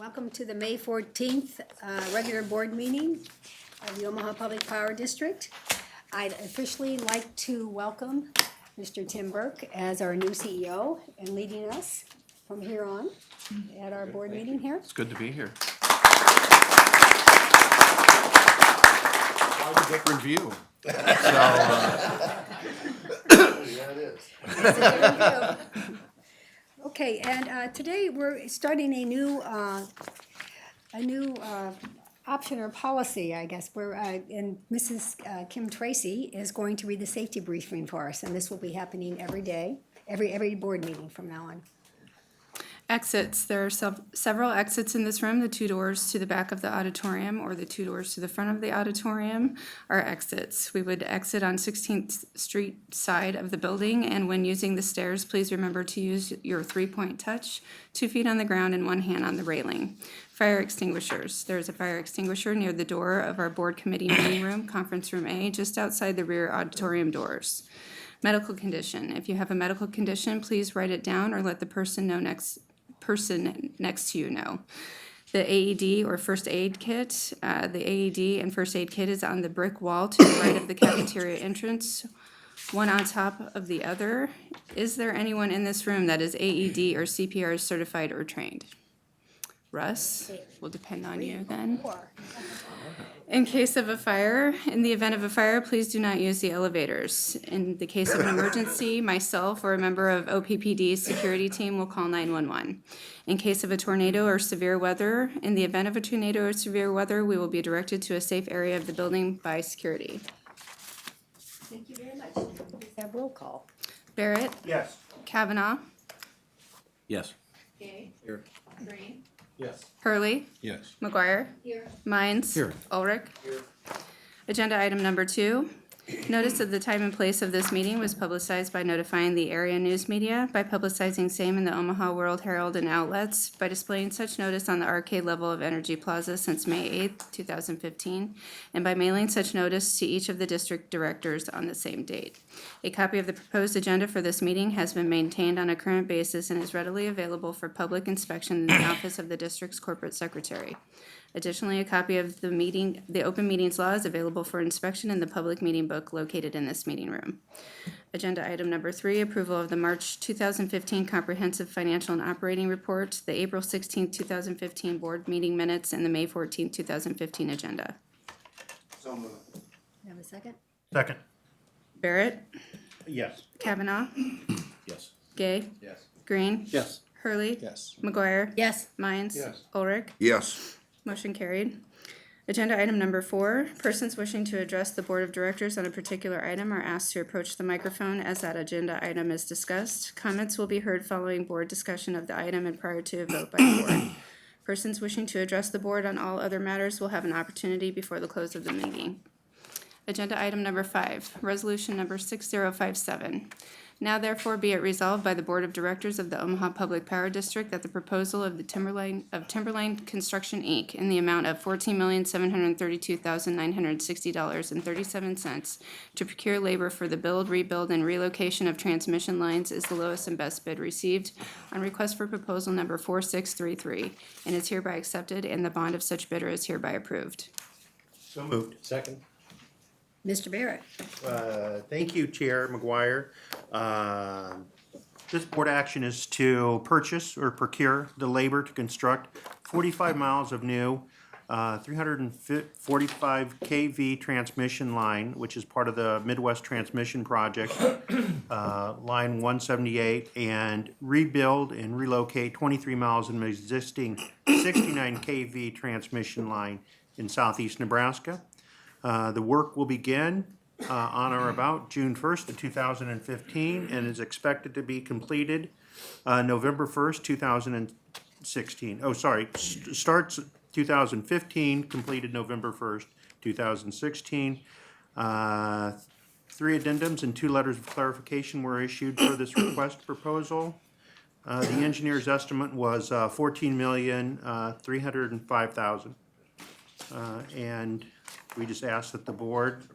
Welcome to the May 14th regular board meeting of the Omaha Public Power District. I'd officially like to welcome Mr. Tim Burke as our new CEO and leading us from here on at our board meeting here. It's good to be here. Different view. So, Yeah, it is. It's a different view. Okay, and today we're starting a new option or policy, I guess, where and Mrs. Kim Tracy is going to read the safety briefing for us, and this will be happening every day, every board meeting from now on. Exits. There are several exits in this room. The two doors to the back of the auditorium or the two doors to the front of the auditorium are exits. We would exit on 16th Street side of the building, and when using the stairs, please remember to use your 3-point touch, 2 feet on the ground and 1 hand on the railing. Fire extinguishers. There is a fire extinguisher near the door of our board committee meeting room, conference room A, just outside the rear auditorium doors. Medical condition. If you have a medical condition, please write it down or let the person next to you know. The AED or first aid kit. The AED and first aid kit is on the brick wall to the right of the cafeteria entrance, one on top of the other. Is there anyone in this room that is AED or CPR certified or trained? Russ, will depend on you then. In case of a fire, in the event of a fire, please do not use the elevators. In the case of an emergency, myself or a member of OPPD's security team will call 911. In case of a tornado or severe weather, in the event of a tornado or severe weather, we will be directed to a safe area of the building by security. Thank you very much. Please have roll call. Barrett, Yes. Kavanaugh, yes. Gay, Here. Green, Yes. Hurley, Yes. McGuire, Here. Mines, Here. Ulrich. Here. Agenda item number 2. Notice of the time and place of this meeting was publicized by notifying the area news media, by publicizing same in the Omaha World Herald and outlets, by displaying such notice on the arcade level of Energy Plaza since May 8th, 2015, and by mailing such notice to each of the district directors on the same date. A copy of the proposed agenda for this meeting has been maintained on a current basis and is readily available for public inspection in the office of the district's corporate secretary. Additionally, a copy of the open meetings law is available for inspection in the public meeting book located in this meeting room. Agenda item number 3, approval of the March 2015 Comprehensive Financial and Operating Report, the April 16, 2015 board meeting minutes, and the May 14, 2015 agenda. So moved. Have a second? Second. Barrett, Yes. Kavanaugh, Yes. Gay, Yes. Green, Yes. Hurley, Yes. McGuire, Yes. Mines, Yes. Ulrich. Yes. Motion carried. Agenda item number 4, persons wishing to address the Board of Directors on a particular item are asked to approach the microphone as that agenda item is discussed. Comments will be heard following board discussion of the item and prior to a vote by the board. Persons wishing to address the board on all other matters will have an opportunity before the close of the meeting. Agenda item number 5, resolution number 6057. Now therefore be it resolved by the Board of Directors of the Omaha Public Power District that the proposal of the Timberline Construction, Inc. in the amount of $14,732,960.37 to procure labor for the build, rebuild, and relocation of transmission lines is the lowest and best bid received on request for proposal number 4633 and is hereby accepted, and the bond of such bidder is hereby approved. So moved. Second. Mr. Barrett. Thank you, Chair McGuire. This board action is to purchase or procure the labor to construct 45 miles of new 345 kV transmission line, which is part of the Midwest Transmission Project, line 178, and rebuild and relocate 23 miles of an existing 69 kV transmission line in southeast Nebraska. The work will begin on or about June 1st of 2015 and is expected to be completed November 1st, 2016. Starts 2015, completed November 1st, 2016. 3 addendums and 2 letters of clarification were issued for this request proposal. The engineer's estimate was $14,305,000. And we just ask that the board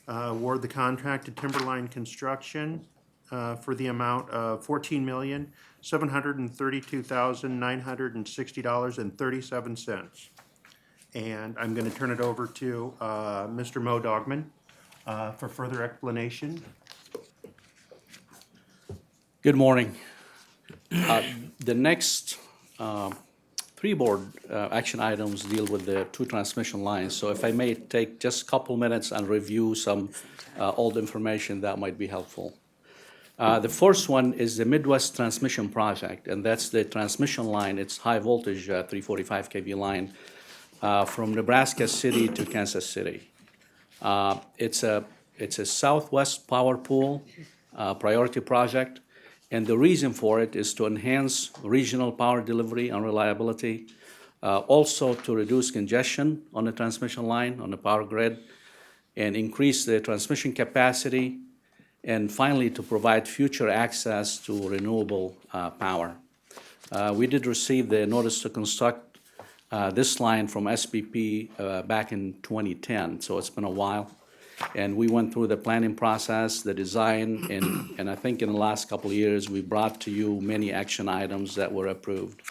award the contract to Timberline Construction for the amount of $14,732,960.37. And I'm going to turn it over to Mr. Mo Dogman for further explanation. Good morning. The next three board action items deal with the two transmission lines. So if I may take just a couple minutes and review some old information that might be helpful. The first one is the Midwest Transmission Project, and that's the transmission line. It's high voltage 345 kV line from Nebraska City to Kansas City. It's a Southwest Power Pool priority project, and the reason for it is to enhance regional power delivery and reliability, also to reduce congestion on the transmission line, on the power grid, and increase the transmission capacity, and finally to provide future access to renewable power. We did receive the notice to construct this line from SPP back in 2010, so it's been a while. And we went through the planning process, the design, and I think in the last couple of years, we brought to you many action items that were approved.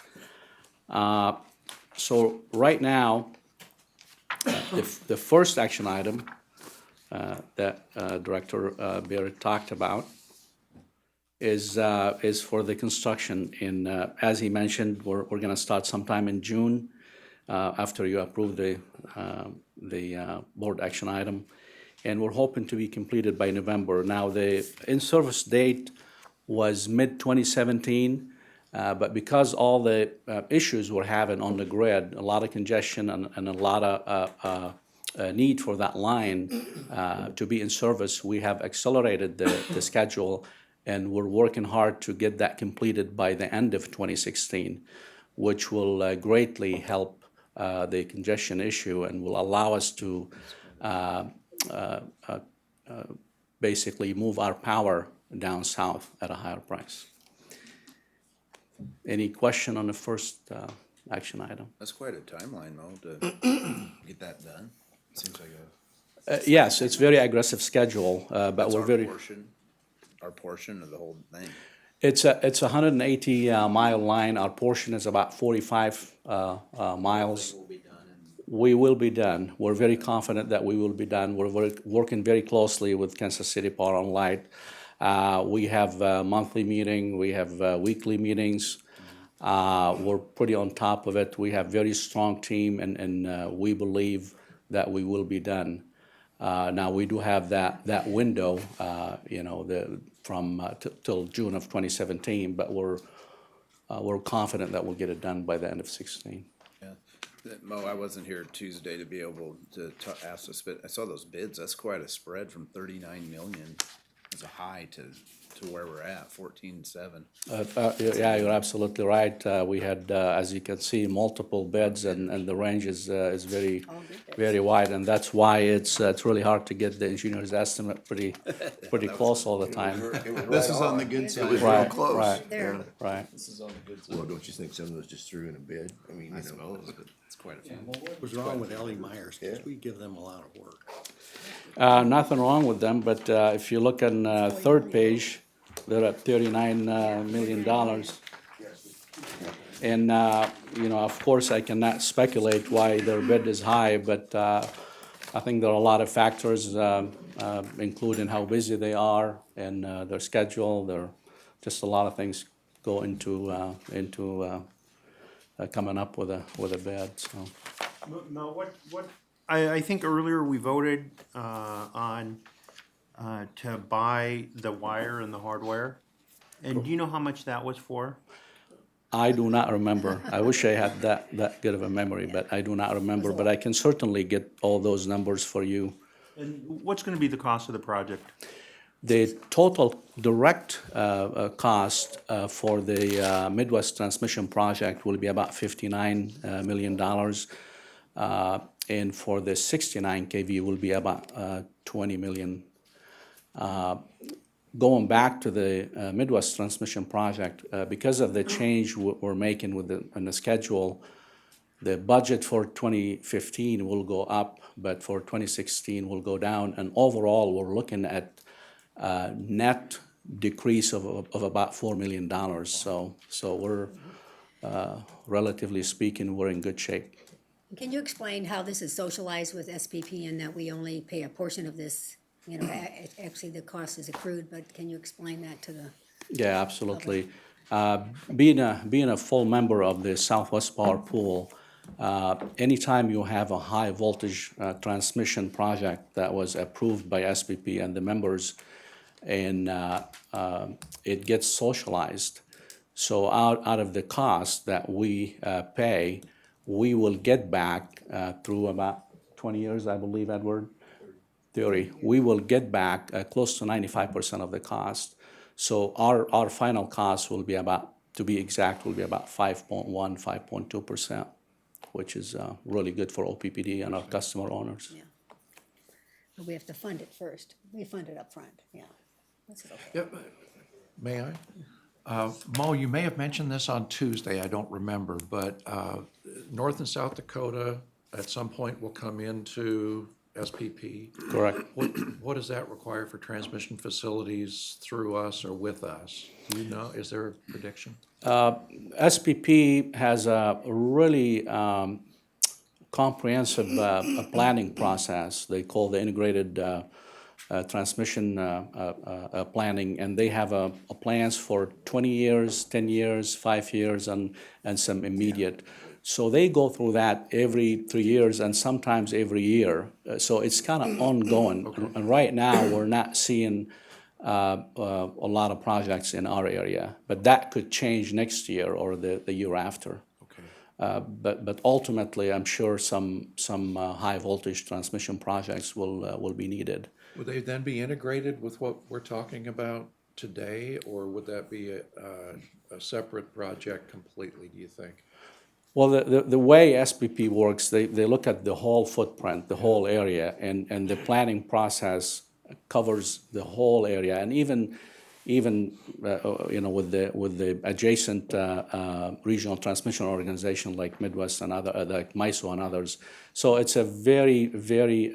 So right now, the first action item that Director Barrett talked about is for the construction. As he mentioned, we're going to start sometime in June after you approve the board action item, and we're hoping to be completed by November. Now, the in-service date was mid-2017, but because all the issues we're having on the grid, a lot of congestion and a lot of need for that line to be in service, we have accelerated the schedule, and we're working hard to get that completed by the end of 2016, which will greatly help the congestion issue and will allow us to basically move our power down south at a higher price. Any question on the first action item? That's quite a timeline, Mo, to get that done. Seems like Yes, it's very aggressive schedule, but that's we're very. our portion of the whole thing. It's a 180 mile line. Our portion is about 45 miles. We will be done. We're very confident that we will be done. We're working very closely with Kansas City Power and Light. We have a monthly meeting. We have weekly meetings. We're pretty on top of it. We have very strong team, and we believe that we will be done. Now, we do have that window, from till June of 2017, but we're confident that we'll get it done by the end of 16. Yeah. Mo, I wasn't here Tuesday to be able to ask this, but I saw those bids. That's quite a spread from 39 million as a high to where we're at, 14.7. Yeah, you're absolutely right. We had, as you can see, multiple bids, and the range is very, very wide, and that's why it's really hard to get the engineer's estimate pretty close all the time. This is on the good side. It was real Right, close. right, There. right. Well, don't you think some of those just threw in a bid? I mean, I suppose, but it's quite a few. What was wrong with Ellie Myers? Because we give them a lot of work. Nothing wrong with them, but if you look on third page, they're at $39 million. And, of course, I cannot speculate why their bid is high, but I think there are a lot of factors, including how busy they are and their schedule. There just a lot of things go into coming up with a bid, so. No, I think earlier we voted on to buy the wire and the hardware. And do you know how much that was for? I do not remember. I wish I had that good of a memory, but I do not remember. But I can certainly get all those numbers for you. And what's going to be the cost of the project? The total direct cost for the Midwest Transmission Project will be about $59 million. And for the 69 kV will be about $20 million. Going back to the Midwest Transmission Project, because of the change we're making in the schedule, the budget for 2015 will go up, but for 2016 will go down. And overall, we're looking at net decrease of about $4 million. So we're, relatively speaking, we're in good shape. Can you explain how this is socialized with SPP and that we only pay a portion of this? You know, actually the cost is accrued, but can you explain that to the? Yeah, absolutely. Being a full member of the Southwest Power Pool, anytime you have a high voltage transmission project that was approved by SPP and the members, and it gets socialized. So out of the cost that we pay, we will get back through about 20 years, I believe, Edward? 30. We will get back close to 95% of the cost. So our final cost will be about, to be exact, will be about 5.1, 5.2%, which is really good for OPPD and our customer owners. Yeah. But we have to fund it first. We fund it up front. Yeah. This is okay. Yep. May I? Mo, you may have mentioned this on Tuesday, I don't remember, but North and South Dakota at some point will come into SPP. Correct. What does that require for transmission facilities through us or with us? Do you know? Is there a prediction? SPP has a really comprehensive planning process they call the integrated transmission planning, and they have plans for 20 years, 10 years, 5 years, and some immediate. So they go through that every 3 years and sometimes every year. So it's kind of ongoing. Okay. And right now, we're not seeing a lot of projects in our area, but that could change next year or the year after. Okay. But ultimately, I'm sure some high voltage transmission projects will be needed. Would they then be integrated with what we're talking about today, or would that be a separate project completely, do you think? Well, the way SPP works, they look at the whole footprint, the whole area, and the planning process covers the whole area, and even you know, with the adjacent regional transmission organization like Midwest and other like MISO and others. So it's a very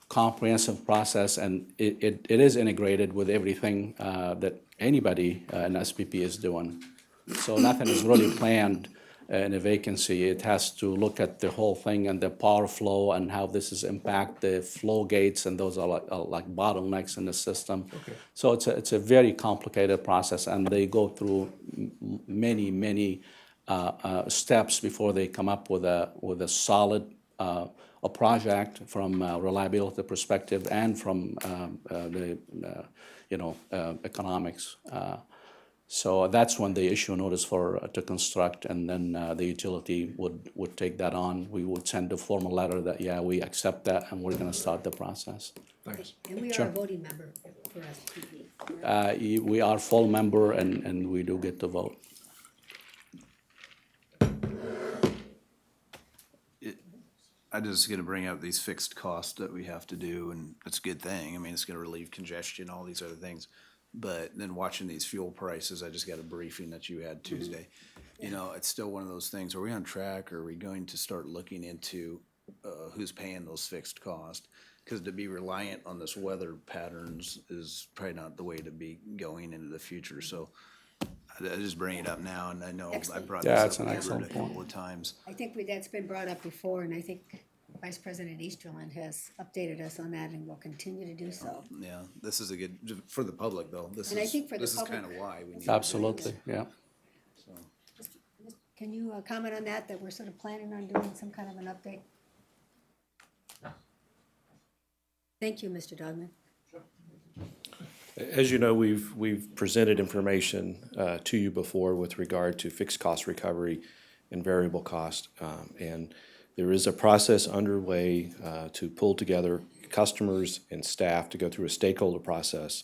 comprehensive process, and it is integrated with everything that anybody in SPP is doing. So nothing is really planned in a vacancy. It has to look at the whole thing and the power flow and how this is impact the flow gates, and those are like bottlenecks in the system. Okay. So it's a very complicated process, and they go through many steps before they come up with a solid a project from a reliability perspective and from the economics. So that's when they issue a notice to construct, and then the utility would take that on. We would send a formal letter that, yeah, we accept that, and we're gonna start the process. Thanks. And we are a voting member for SPP. We are full member, and we do get to vote. I'm just gonna bring up these fixed costs that we have to do, and it's a good thing. I mean, it's gonna relieve congestion, all these other things. But then watching these fuel prices, I just got a briefing that you had Tuesday. You know, it's still one of those things, are we on track, or are we going to start looking into who's paying those fixed costs? Because to be reliant on this weather patterns is probably not the way to be going into the future. So I just bring it up now, and I know Excellent. I brought Yeah, this it's an up excellent a couple of times. I think that's been brought up before, and I think Vice President Easterland has updated us on that and will continue to do so. Yeah, this is a good, for the public though, this And I is, think for the this is public- kind of why we need to do Absolutely, this. yeah. Can you comment on that we're sort of planning on doing some kind of an update? Thank you, Mr. Dogman. As you know, we've presented information to you before with regard to fixed cost recovery and variable cost. And there is a process underway to pull together customers and staff to go through a stakeholder process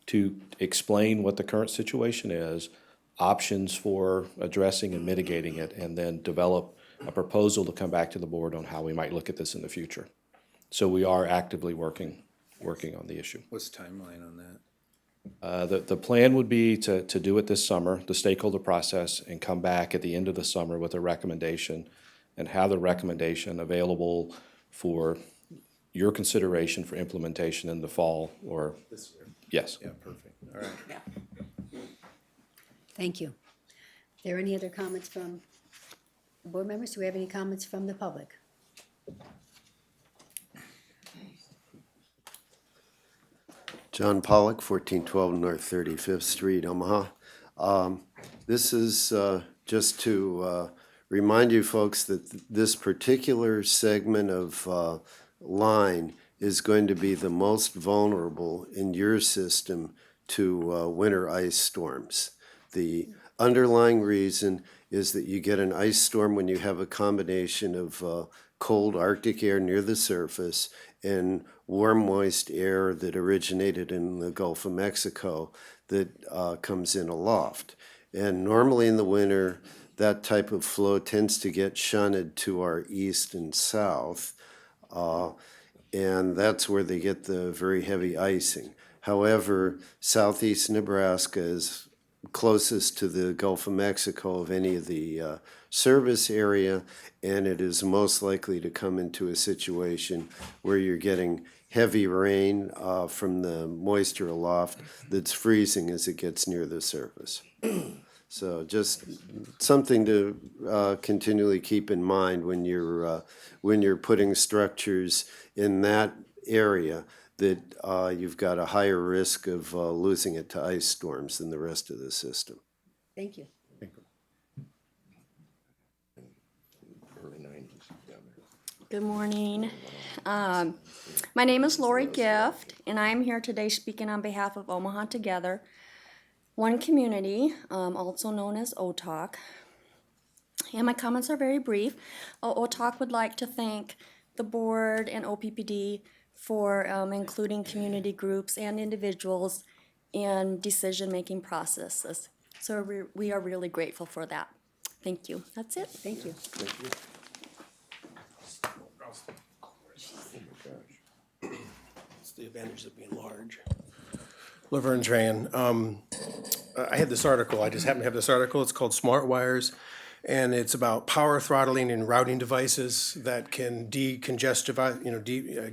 to explain what the current situation is, options for addressing and mitigating it, and then develop a proposal to come back to the board on how we might look at this in the future. So we are actively working on the issue. What's the timeline on that? The plan would be to do it this summer, the stakeholder process, and come back at the end of the summer with a recommendation, and have the recommendation available for your consideration for implementation in the fall or, Yes. Yeah, perfect, all right. Thank you. Are there any other comments from board members? Do we have any comments from the public? John Pollock, 1412 North 35th Street, Omaha. This is just to remind you folks that this particular segment of line is going to be the most vulnerable in your system to winter ice storms. The underlying reason is that you get an ice storm when you have a combination of cold Arctic air near the surface and warm, moist air that originated in the Gulf of Mexico that comes in aloft. And normally in the winter, that type of flow tends to get shunted to our east and south, and that's where they get the very heavy icing. However, southeast Nebraska is closest to the Gulf of Mexico of any of the service area, and it is most likely to come into a situation where you're getting heavy rain from the moisture aloft that's freezing as it gets near the surface. So just something to continually keep in mind when you're putting structures in that area, that you've got a higher risk of losing it to ice storms than the rest of the system. Thank you. Good morning. My name is Lori Gift, and I'm here today speaking on behalf of Omaha Together, one community, also known as OTOC. And my comments are very brief. OTOC would like to thank the board and OPPD for including community groups and individuals in decision-making processes. So we are really grateful for that. Thank you. That's it. Thank you. It's the advantage of being large. Laverne Tran. I had this article, I just happen to have this article, it's called Smart Wires, and it's about power throttling and routing devices that can decongestivize,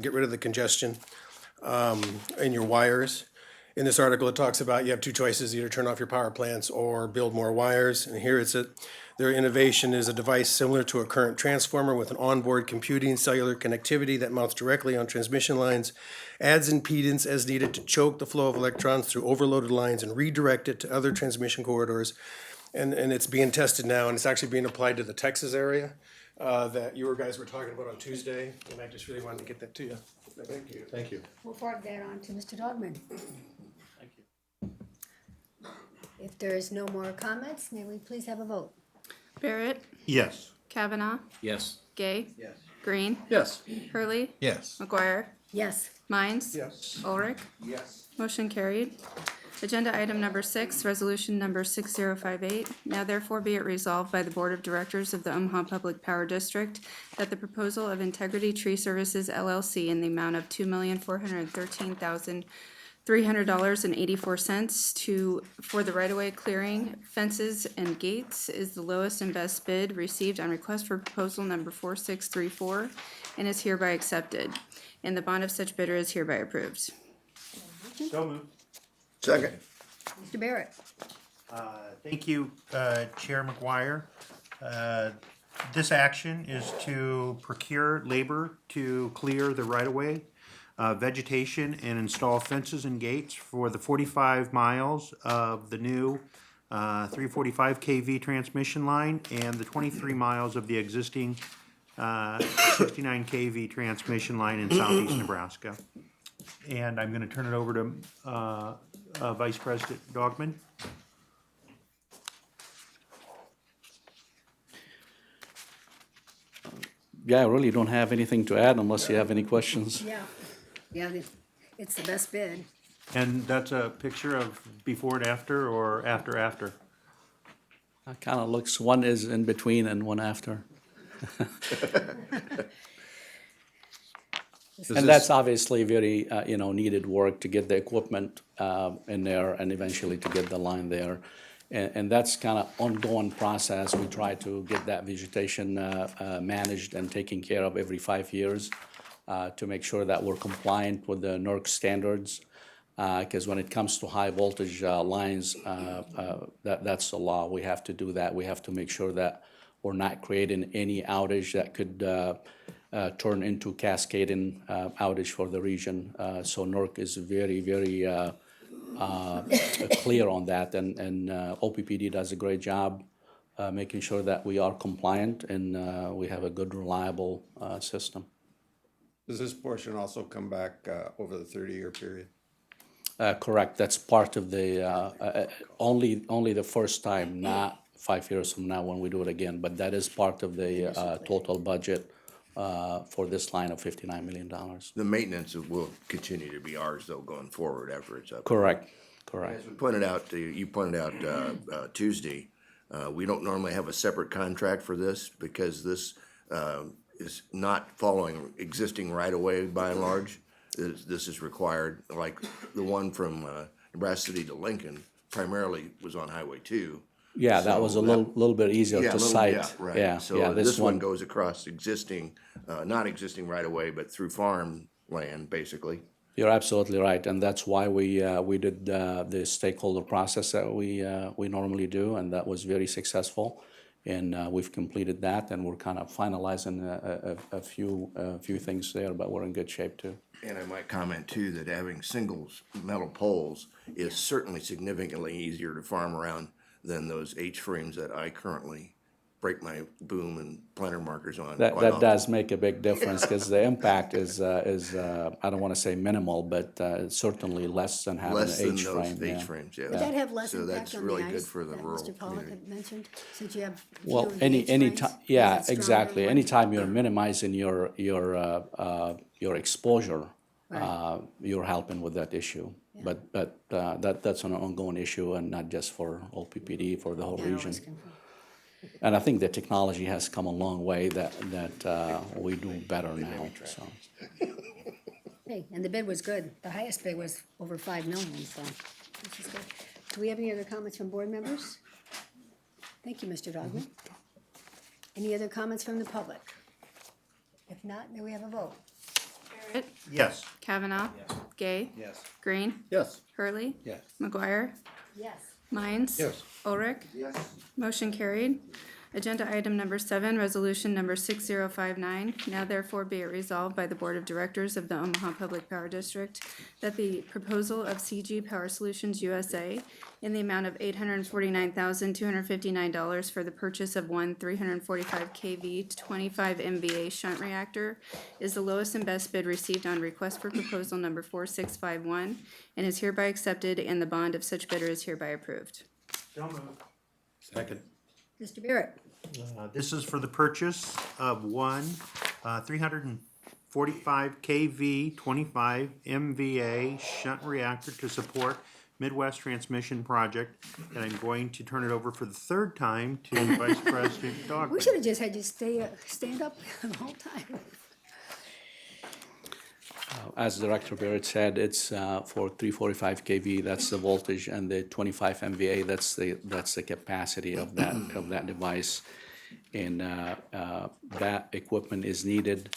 get rid of the congestion in your wires. In this article, it talks about you have two choices, either turn off your power plants or build more wires, and here it's their innovation is a device similar to a current transformer with an onboard computing cellular connectivity that mounts directly on transmission lines, adds impedance as needed to choke the flow of electrons through overloaded lines and redirect it to other transmission corridors. And it's being tested now, and it's actually being applied to the Texas area that you guys were talking about on Tuesday, and I just really wanted to get that to you. Thank you. Thank you. We'll forward that on to Mr. Dogman. Thank you. If there is no more comments, may we please have a vote? Barrett, Yes. Kavanaugh, Yes. Gay, Yes. Green, Yes. Hurley, Yes. McGuire, Yes. Mines, Yes. Ulrich. Yes. Motion carried. Agenda item number 6, resolution number 6058. Now therefore be it resolved by the Board of Directors of the Omaha Public Power District that the proposal of Integrity Tree Services LLC in the amount of $2,413,300.84 for the right-of-way clearing, fences, and gates is the lowest and best bid received on request for proposal number 4634 and is hereby accepted. And the bond of such bidder is hereby approved. So moved. Second. Mr. Barrett? Thank you, Chair McGuire. This action is to procure labor to clear the right-of-way, vegetation, and install fences and gates for the 45 miles of the new 345 kV transmission line and the 23 miles of the existing 69 kV transmission line in southeast Nebraska. And I'm going to turn it over to Vice President Dogman. Yeah, I really don't have anything to add unless you have any questions. Yeah. Yeah, it's the best bid. And that's a picture of before and after, or after? It kind of looks, one is in between and one after. And that's obviously very, needed work to get the equipment in there and eventually to get the line there. And that's kind of ongoing process. We try to get that vegetation managed and taken care of every 5 years to make sure that we're compliant with the NERC standards. Because when it comes to high voltage lines, that's the law. We have to do that. We have to make sure that we're not creating any outage that could turn into cascading outage for the region. So NERC is very, very clear on that, and OPPD does a great job making sure that we are compliant and we have a good, reliable system. Does this portion also come back over the 30-year period? Correct. That's part of the only the first time, not 5 years from now when we do it again. But that is part of the total budget for this line of $59 million. The maintenance will continue to be ours though, going forward after it's up. Correct. Correct. As we pointed out, you pointed out Tuesday, we don't normally have a separate contract for this because this is not following existing right-of-way by and large. This is required, like the one from Nebraska City to Lincoln primarily was on Highway 2. Yeah, that was a little bit easier to cite. Yeah, right. Yeah, So yeah, this one goes across existing, not existing right-of-way, but through farm land, basically. You're absolutely right, and that's why we did the stakeholder process that we normally do, and that was very successful. And we've completed that, and we're kind of finalizing a few things there, but we're in good shape too. And I might comment too that having singles metal poles is certainly significantly easier to farm around than those H-frames that I currently break my boom and planter markers on. That quite often. does make a big difference because the impact is I don't want to say minimal, but certainly less than having Less an than H-frame. those yeah. H-frames, yeah. Would that have less So impact that's on really the good ice for the that rural Mr. Pollock community. had mentioned, since you have Well, fewer H any frames? time, Is yeah, that stronger exactly. one? Anytime you're minimizing your exposure, Right. you're helping with that issue. But that's an ongoing issue, and not just for OPPD, for the whole Yeah, I region. was confused. And I think the technology has come a long way that we do better now. So Hey, and the bid was good. The highest bid was over 5 million, so this is good. Do we have any other comments from board members? Thank you, Mr. Dogman. Any other comments from the public? If not, then we have a vote. Barrett, Yes. Kavanaugh, Gay, Yes. Green, Yes. Hurley, Yes. McGuire, Yes. Mines. Yes. Ulrich. Yes. Motion carried. Agenda item number 7, resolution number 6059. Now therefore be it resolved by the Board of Directors of the Omaha Public Power District that the proposal of CG Power Solutions USA in the amount of $849,259 for the purchase of one 345 kV 25 MVA shunt reactor is the lowest and best bid received on request for proposal number 4651 and is hereby accepted, and the bond of such bidder is hereby approved. So moved. Second. Mr. Barrett? This is for the purchase of one 345 kV 25 MVA shunt reactor to support Midwest Transmission Project. And I'm going to turn it over for the third time to Vice President Dogman. We should have just had you stand up the whole time. as Director Barrett said, it's for 345 kV. That's the voltage, and the 25 MVA. That's the capacity of that device, and that equipment is needed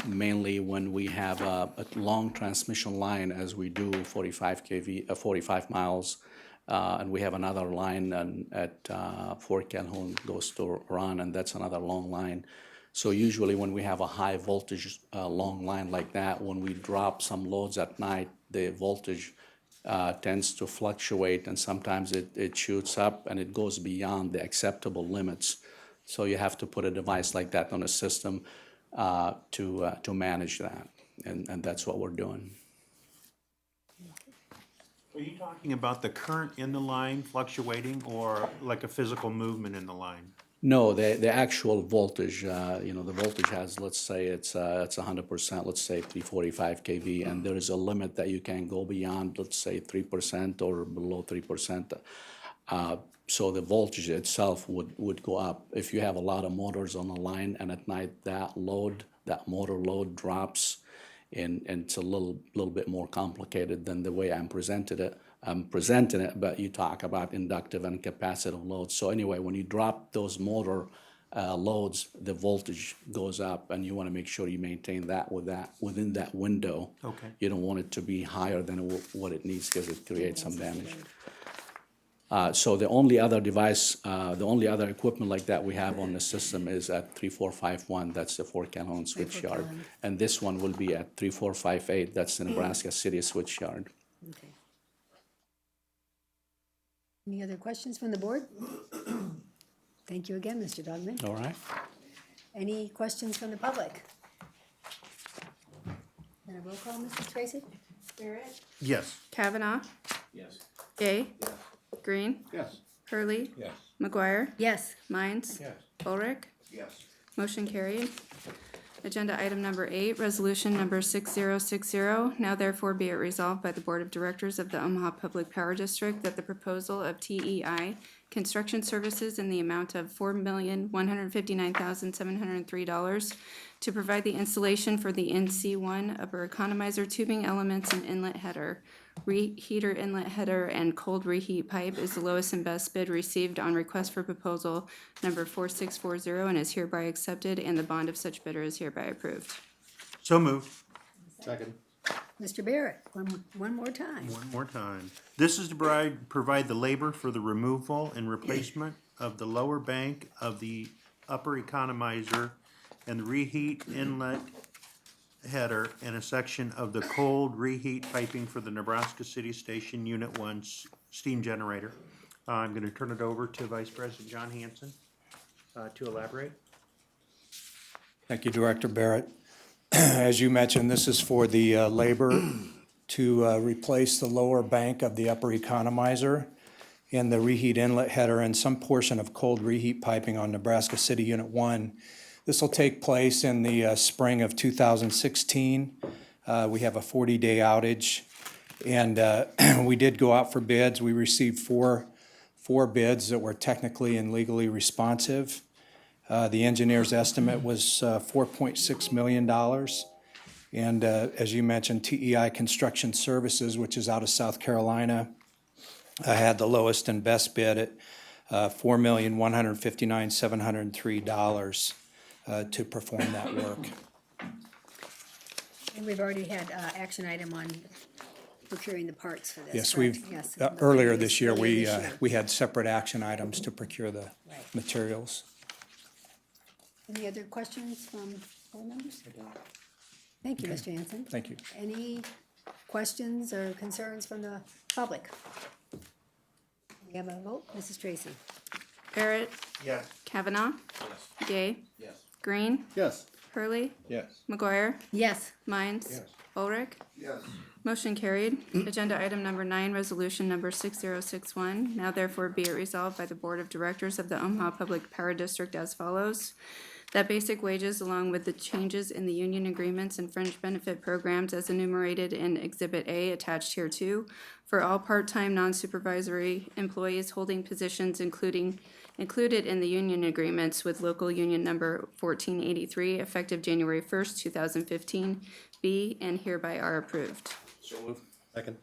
mainly when we have a long transmission line, as we do 45 kV, 45 miles, and we have another line at Fort Calhoun goes to Ron, and that's another long line. So usually when we have a high voltage long line like that, when we drop some loads at night, the voltage tends to fluctuate, and sometimes it shoots up and it goes beyond the acceptable limits. So you have to put a device like that on a system to manage that, and that's what we're doing. Are you talking about the current in the line fluctuating, or like a physical movement in the line? No, the actual voltage, the voltage has, let's say it's 100%, let's say 345 kV, and there is a limit that you can go beyond, let's say 3% or below 3%. So the voltage itself would go up. If you have a lot of motors on the line, and at night that motor load drops, and it's a little bit more complicated than the way I'm presenting it, but you talk about inductive and capacitive loads. So anyway, when you drop those motor loads, the voltage goes up, and you want to make sure you maintain that within that window. Okay. You don't want it to be higher than what it needs because it creates some damage. So the only other device, the only other equipment like that we have on the system is at 3451, that's the Fort Calhoun switchyard. Calhoun. And this one will be at 3458, that's the Nebraska City switchyard. Okay. Any other questions from the board? Thank you again, Mr. Dogman. All right? Any questions from the public? And a roll call, Mrs. Tracy? Barrett? Yes. Kavanaugh? Yes. Gay? Green? Yes. Hurley? Yes. McGuire? Yes. Mines? Yes. Ulrich? Yes. Motion carried. Agenda item number 8, resolution number 6060. Now therefore be it resolved by the Board of Directors of the Omaha Public Power District that the proposal of TEI Construction Services in the amount of $4,159,703 to provide the installation for the NC1 upper economizer tubing elements and inlet header, reheater inlet header, and cold reheat pipe is the lowest and best bid received on request for proposal number 4640 and is hereby accepted, and the bond of such bidder is hereby approved. So moved. Second. Mr. Barrett, one more time. One more time. This is to provide the labor for the removal and replacement of the lower bank of the upper economizer and the reheat inlet header and a section of the cold reheat piping for the Nebraska City Station Unit 1 steam generator. I'm going to turn it over to Vice President John Hanson to elaborate. Thank you, Director Barrett. As you mentioned, this is for the labor to replace the lower bank of the upper economizer and the reheat inlet header and some portion of cold reheat piping on Nebraska City Unit 1. This will take place in the spring of 2016. We have a 40-day outage, and we did go out for bids. We received four bids that were technically and legally responsive. The engineer's estimate was $4.6 million. And as you mentioned, TEI Construction Services, which is out of South Carolina, had the lowest and best bid at $4,159,703 to perform that work. And we've already had action item on procuring the parts for this. Yes, correct? we've, Yes, earlier this year, earlier this year. we had separate action items to procure the Right. materials. Any other questions from board members? Thank you, Mr. Hanson. Thank you. Any questions or concerns from the public? We have a vote, Mrs. Tracy. Barrett? Yes. Kavanaugh? Gay? Yes. Green? Yes. Hurley? Yes. McGuire? Yes. Mines? Ulrich? Yes. Motion carried. Agenda item number 9, resolution number 6061. Now therefore be it resolved by the Board of Directors of the Omaha Public Power District as follows. That basic wages, along with the changes in the union agreements and fringe benefit programs as enumerated in Exhibit A attached hereto, for all part-time non-supervisory employees holding positions included in the union agreements with local union number 1483, effective January 1st, 2015, be and hereby are approved. So moved. Second.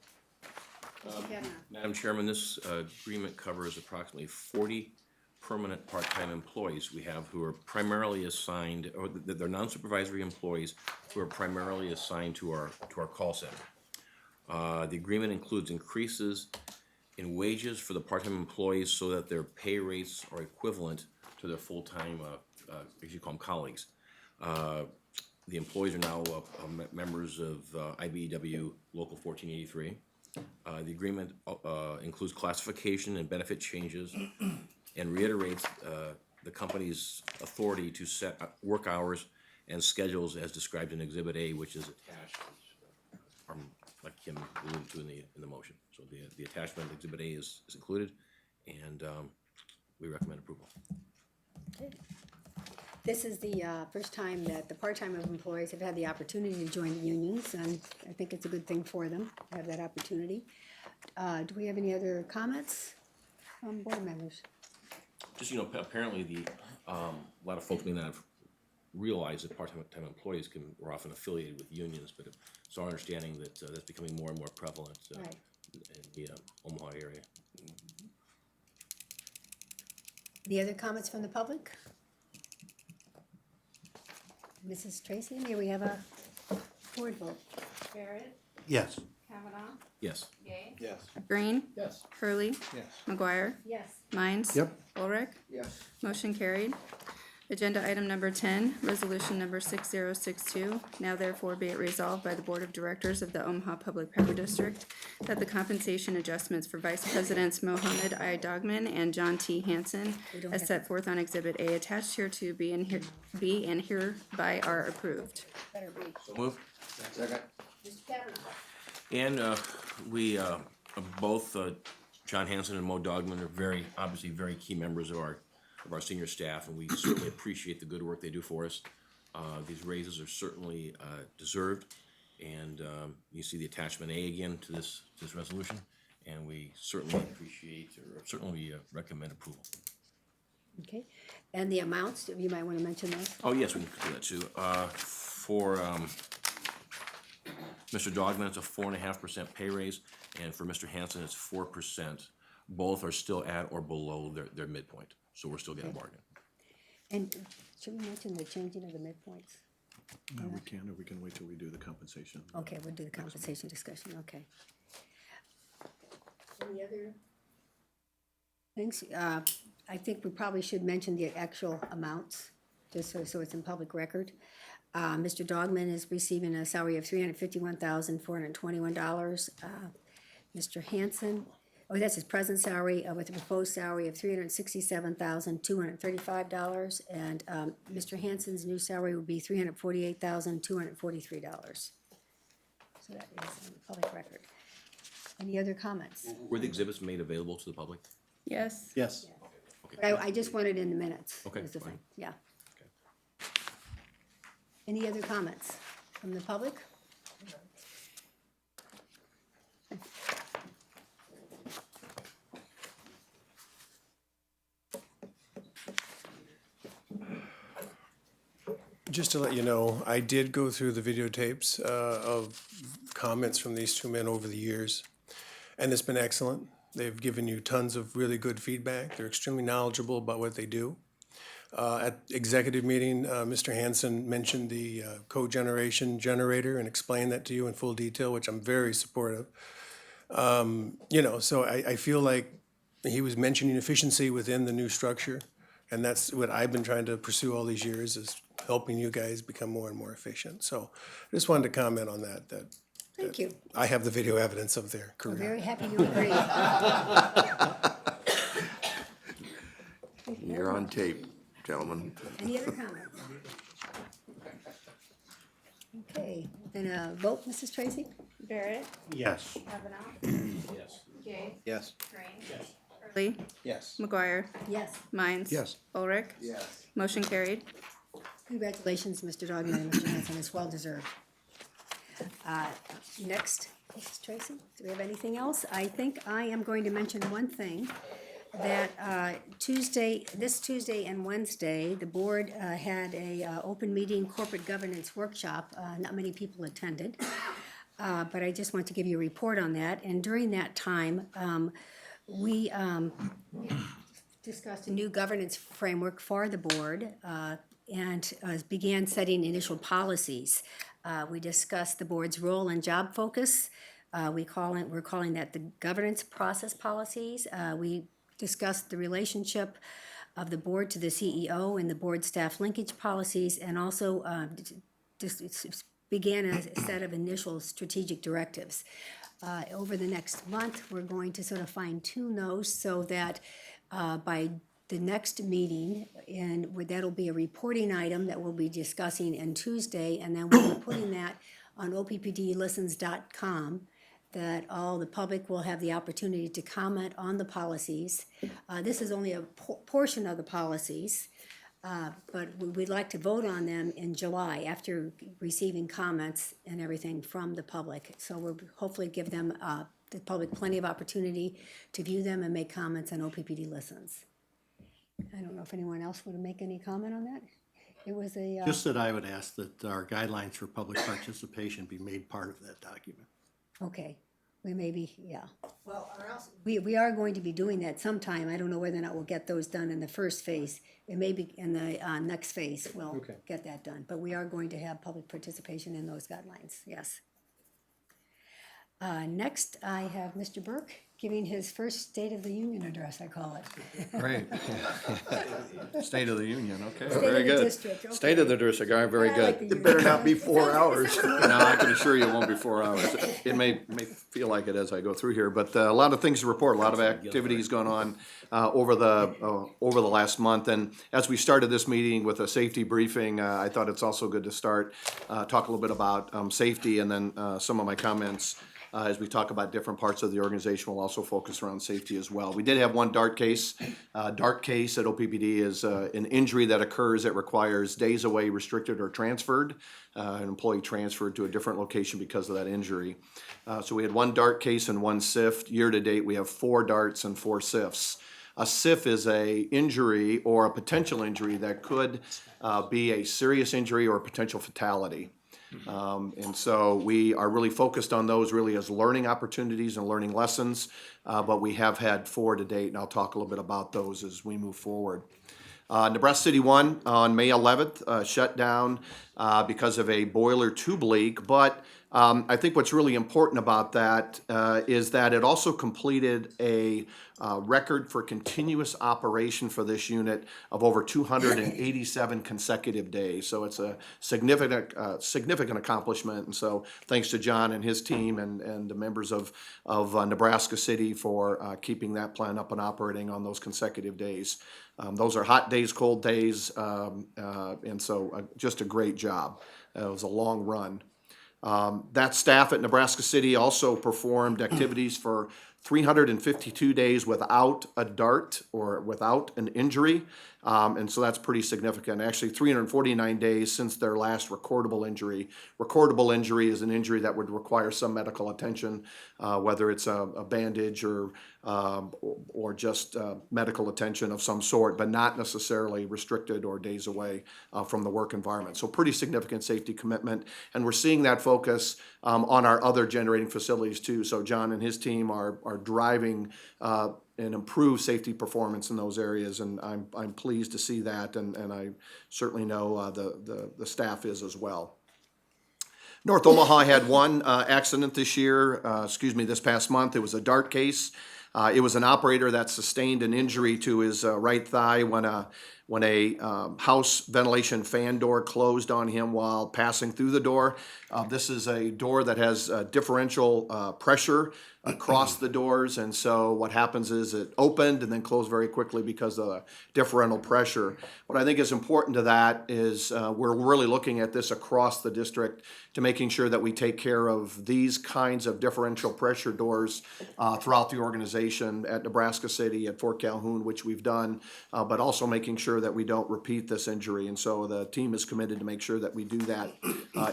Madam Chairman, this agreement covers approximately 40 permanent part-time employees we have who are primarily assigned, or they're non-supervisory employees who are primarily assigned to our call center. The agreement includes increases in wages for the part-time employees so that their pay rates are equivalent to their full-time, if you call them colleagues. The employees are now members of IBEW Local 1483. The agreement includes classification and benefit changes and reiterates the company's authority to set work hours and schedules as described in Exhibit A, which is attached, like Kim alluded to in the motion. So the attachment, Exhibit A, is included, and we recommend approval. Okay. This is the first time that the part-time employees have had the opportunity to join the unions, and I think it's a good thing for them to have that opportunity. Do we have any other comments from board members? Just, apparently a lot of folks may not have realized that part-time employees are often affiliated with unions, but it's our understanding that that's becoming more and more prevalent Right. in the Omaha area. Any other comments from the public? Mrs. Tracy, may we have a board vote? Barrett, Yes. Kavanaugh, Yes. Gay, Yes. Green, Yes. Hurley, Yes. McGuire, Yes. Mines. Yep. Ulrich. Yes. Motion carried. Agenda item number 10, resolution number 6062. Now therefore be it resolved by the Board of Directors of the Omaha Public Power District that the compensation adjustments for Vice Presidents Mohammed I. Dogman and John T. Hanson, as set forth on Exhibit A attached hereto, be and hereby are approved. Better be. Move. Second. Mr. Kavanaugh. And we, both John Hanson and Mo Dogman are obviously very key members of our senior staff, and we certainly appreciate the good work they do for us. These raises are certainly deserved, and you see the attachment A again to this resolution, and we certainly recommend approval. Okay, and the amounts, you might want to mention those. Oh, yes, we can do that too. For Mr. Dogman, it's a 4.5% pay raise, and for Mr. Hanson, it's 4%. Both are still at or below their midpoint, so we're still getting a bargain. And should we mention the changing of the midpoints? No, we can, or we can wait till we do the compensation. Okay, we'll do the compensation discussion, okay. Any other things? I think we probably should mention the actual amounts, just so it's in public record. Mr. Dogman is receiving a salary of $351,421. Mr. Hanson, that's his present salary, with a proposed salary of $367,235, and Mr. Hanson's new salary would be $348,243. So that is in public record. Any other comments? Were the exhibits made available to the public? Yes. Yes. But I just wanted in the minutes. Okay, is the fine. thing. Yeah. Any other comments from the public? Just to let you know, I did go through the videotapes of comments from these two men over the years, and it's been excellent. They've given you tons of really good feedback. They're extremely knowledgeable about what they do. At executive meeting, Mr. Hanson mentioned the cogeneration generator and explained that to you in full detail, which I'm very supportive. So I feel like he was mentioning efficiency within the new structure, and that's what I've been trying to pursue all these years, is helping you guys become more and more efficient. So I just wanted to comment on that. Thank you. I have the video evidence of their We're career. very happy you agree. You're on tape, gentlemen. Any other comments? Okay, then a vote, Mrs. Tracy? Barrett, Yes. Kavanaugh, Yes. Gay, Yes. Green, Hurley, Yes. McGuire, Yes. Mines. Yes. Ulrich. Yes. Motion carried. Congratulations, Mr. Dogman and Mr. Hanson, it's well deserved. Next, Mrs. Tracy, do we have anything else? I think I am going to mention one thing, that this Tuesday and Wednesday, the board had a open meeting corporate governance workshop. Not many people attended, but I just want to give you a report on that. And during that time, we discussed a new governance framework for the board, and began setting initial policies. We discussed the board's role and job focus. We're calling that the governance process policies. We discussed the relationship of the board to the CEO and the board staff linkage policies, and also began a set of initial strategic directives. Over the next month, we're going to sort of fine tune those so that by the next meeting, and that'll be a reporting item that we'll be discussing on Tuesday, and then we'll be putting that on OPPDlistens.com, that all the public will have the opportunity to comment on the policies. This is only a portion of the policies, but we'd like to vote on them in July after receiving comments and everything from the public. So we'll hopefully give them, the public, plenty of opportunity to view them and make comments on OPPD Listens. I don't know if anyone else would make any comment on that. It was a. Just that I would ask that our guidelines for public participation be made part of that document. Okay, We may be, yeah. Well, or else, we are going to be doing that sometime. I don't know whether or not we'll get those done in the first phase. It may be in the, next phase, we'll get that done. But we are going to have public participation in those guidelines, yes. Next, I have Mr. Burke giving his first State of the Union address, I call it. Great. State of the Union, okay, State very of the good. district, okay. State of the district, all right, very I like the good. union. Better not be 4 hours. No, I can assure you it won't be 4 hours. It may feel like it as I go through here, but a lot of things to report, a lot of activities going on over the last month. And as we started this meeting with a safety briefing, I thought it's also good to start, talk a little bit about safety, and then some of my comments as we talk about different parts of the organization, we'll also focus around safety as well. We did have one DART case. DART case at OPPD is an injury that occurs that requires days away, restricted, or transferred. An employee transferred to a different location because of that injury. So we had one DART case and one SIF. Year to date, we have 4 DARTs and 4 SIFs. A SIF is a injury or a potential injury that could be a serious injury or a potential fatality. And so we are really focused on those really as learning opportunities and learning lessons, but we have had 4 to date, and I'll talk a little bit about those as we move forward. Nebraska City 1 on May 11th shut down because of a boiler tube leak, but I think what's really important about that is that it also completed a record for continuous operation for this unit of over 287 consecutive days. So it's a significant accomplishment. And so thanks to John and his team and the members of Nebraska City for keeping that plant up and operating on those consecutive days. Those are hot days, cold days, and so just a great job. It was a long run. That staff at Nebraska City also performed activities for 352 days without a DART or without an injury, and so that's pretty significant. Actually, 349 days since their last recordable injury. Recordable injury is an injury that would require some medical attention, whether it's a bandage or just medical attention of some sort, but not necessarily restricted or days away from the work environment. So pretty significant safety commitment, and we're seeing that focus on our other generating facilities too. So John and his team are driving and improve safety performance in those areas, and I'm pleased to see that, and I certainly know the staff is as well. North Omaha had one accident this past month. It was a DART case. It was an operator that sustained an injury to his right thigh when a house ventilation fan door closed on him while passing through the door. This is a door that has differential pressure across the doors, and so what happens is it opened and then closed very quickly because of the differential pressure. What I think is important to that is we're really looking at this across the district to making sure that we take care of these kinds of differential pressure doors throughout the organization at Nebraska City, at Fort Calhoun, which we've done, but also making sure that we don't repeat this injury. And so the team is committed to make sure that we do that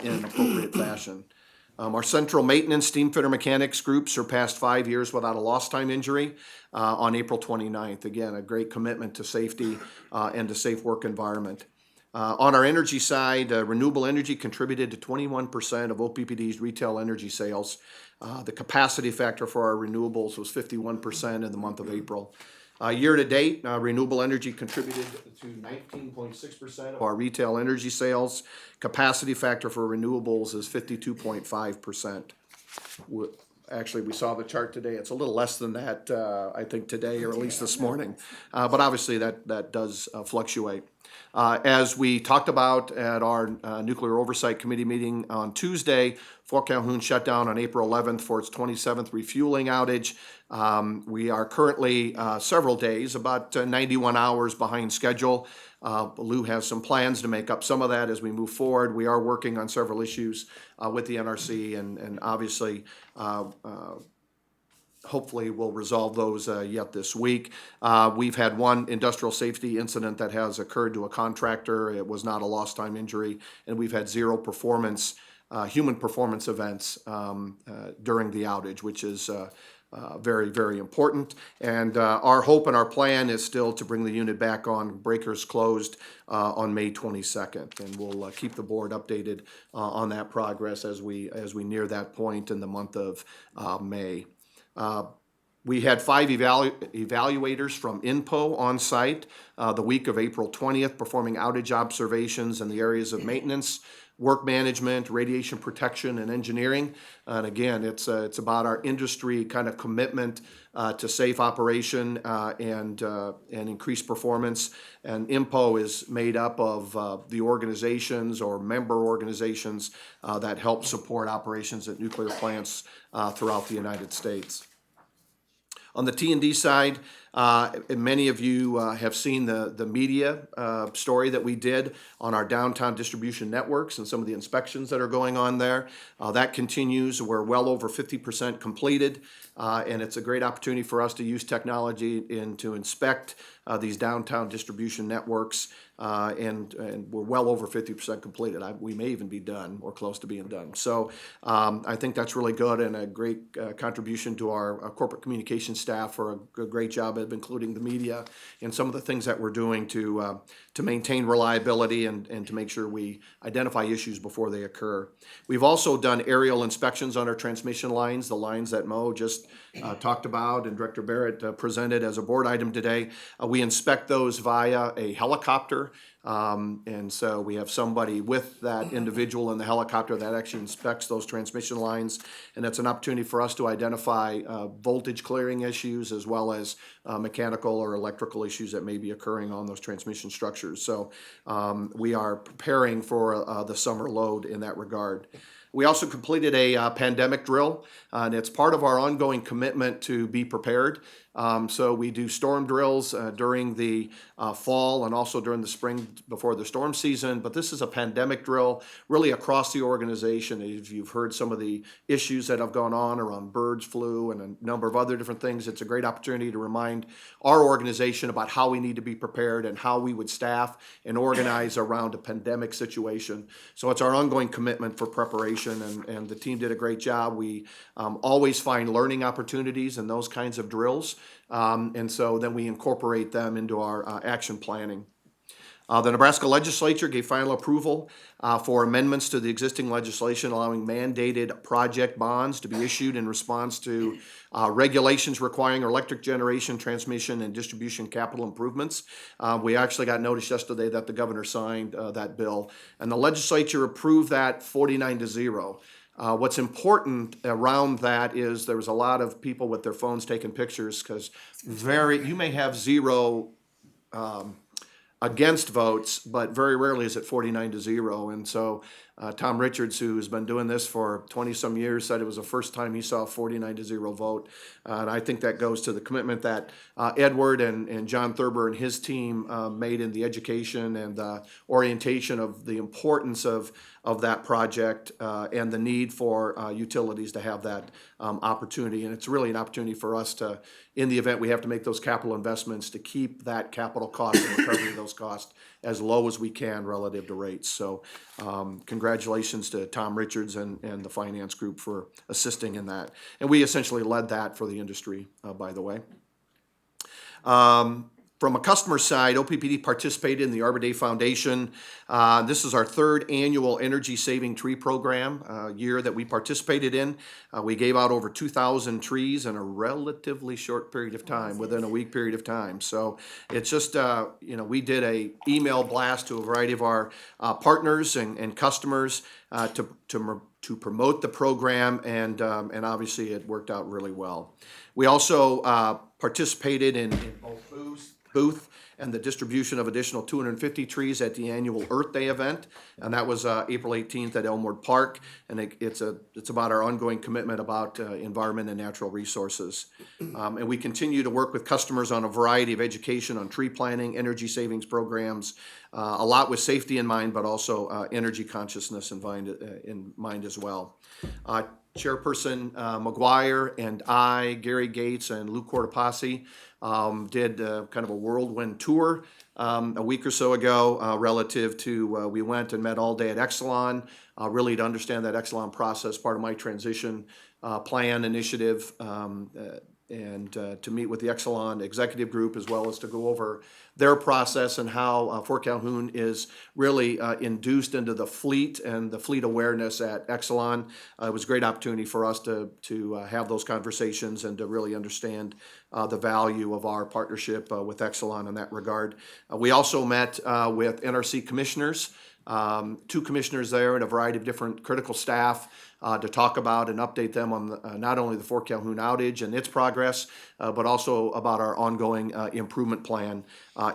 in an appropriate fashion. Our central maintenance steam fitter mechanics group surpassed 5 years without a lost time injury on April 29th. Again, a great commitment to safety and to safe work environment. On our energy side, renewable energy contributed to 21% of OPPD's retail energy sales. The capacity factor for our renewables was 51% in the month of April. Year to date, renewable energy contributed to 19.6% of our retail energy sales. Capacity factor for renewables is 52.5%. Actually, we saw the chart today. It's a little less than that, I think, today, or at least this morning. But obviously, that does fluctuate. As we talked about at our Nuclear Oversight Committee meeting on Tuesday, Fort Calhoun shut down on April 11th for its 27th refueling outage. We are currently several days, about 91 hours behind schedule. Lou has some plans to make up some of that as we move forward. We are working on several issues with the NRC, and obviously hopefully we'll resolve those yet this week. We've had one industrial safety incident that has occurred to a contractor. It was not a lost time injury, and we've had 0 human performance events during the outage, which is very, very important. And our hope and our plan is still to bring the unit back on, breakers closed on May 22nd. And we'll keep the board updated on that progress as we near that point in the month of May. We had 5 evaluators from INPO on site the week of April 20th, performing outage observations in the areas of maintenance, work management, radiation protection, and engineering. And again, it's about our industry kind of commitment to safe operation and increased performance. And INPO is made up of the organizations or member organizations that help support operations at nuclear plants throughout the United States. On the T&D side, many of you have seen the media story that we did on our downtown distribution networks and some of the inspections that are going on there. That continues. We're well over 50% completed, and it's a great opportunity for us to use technology to inspect these downtown distribution networks, and we're well over 50% completed. We may even be done or close to being done. So I think that's really good and a great contribution to our corporate communications staff for a great job of including the media in some of the things that we're doing to maintain reliability and to make sure we identify issues before they occur. We've also done aerial inspections on our transmission lines, the lines that Mo just talked about and Director Barrett presented as a board item today. We inspect those via a helicopter. And so we have somebody with that individual in the helicopter that actually inspects those transmission lines. And it's an opportunity for us to identify voltage clearing issues as well as mechanical or electrical issues that may be occurring on those transmission structures. So we are preparing for the summer load in that regard. We also completed a pandemic drill, and it's part of our ongoing commitment to be prepared. So we do storm drills during the fall and also during the spring before the storm season. But this is a pandemic drill really across the organization. If you've heard some of the issues that have gone on around bird flu and a number of other different things, it's a great opportunity to remind our organization about how we need to be prepared and how we would staff and organize around a pandemic situation. So it's our ongoing commitment for preparation, and the team did a great job. We always find learning opportunities in those kinds of drills. And so then we incorporate them into our action planning. The Nebraska legislature gave final approval for amendments to the existing legislation allowing mandated project bonds to be issued in response to regulations requiring electric generation, transmission, and distribution capital improvements. We actually got notice yesterday that the governor signed that bill, and the legislature approved that 49-0. What's important around that is there was a lot of people with their phones taking pictures because you may have 0 against votes, but very rarely is it 49-0. And so Tom Richards, who's been doing this for 20-some years, said it was the first time he saw a 49-0 vote. And I think that goes to the commitment that Edward and John Thurber and his team made in the education and the orientation of the importance of that project and the need for utilities to have that opportunity. And it's really an opportunity for us to, in the event we have to make those capital investments, to keep that capital cost and recovery of those costs as low as we can relative to rates. So congratulations to Tom Richards and the finance group for assisting in that. And we essentially led that for the industry, by the way. From a customer side, OPPD participated in the Arbor Day Foundation. This is our 3rd annual energy saving tree program year that we participated in. We gave out over 2,000 trees in a relatively short period of time, within a week period of time. So it's just, we did a email blast to a variety of our partners and customers to promote the program, and obviously it worked out really well. We also participated in both booth and the distribution of additional 250 trees at the annual Earth Day event, and that was April 18th at Elmwood Park. And it's about our ongoing commitment about environment and natural resources. And we continue to work with customers on a variety of education on tree planting, energy savings programs, a lot with safety in mind, but also energy consciousness in mind as well. Chairperson McGuire and I, Gary Gates and Lou Cortopassi, did kind of a whirlwind tour a week or so ago relative to, we went and met all day at Exelon, really to understand that Exelon process, part of my transition plan initiative, and to meet with the Exelon executive group as well as to go over their process and how Fort Calhoun is really induced into the fleet and the fleet awareness at Exelon. It was a great opportunity for us to have those conversations and to really understand the value of our partnership with Exelon in that regard. We also met with NRC commissioners, 2 commissioners there and a variety of different critical staff to talk about and update them on not only the Fort Calhoun outage and its progress, but also about our ongoing improvement plan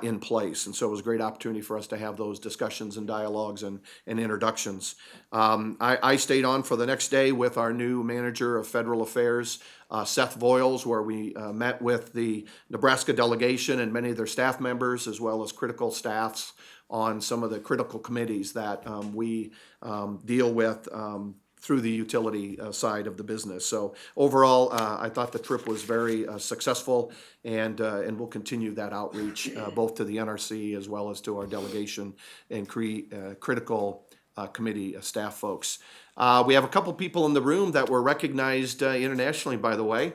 in place. And so it was a great opportunity for us to have those discussions and dialogues and introductions. I stayed on for the next day with our new manager of federal affairs, Seth Voiles, where we met with the Nebraska delegation and many of their staff members, as well as critical staffs on some of the critical committees that we deal with through the utility side of the business. So overall, I thought the trip was very successful, and we'll continue that outreach both to the NRC as well as to our delegation and critical committee staff folks. We have a couple people in the room that were recognized internationally, by the way.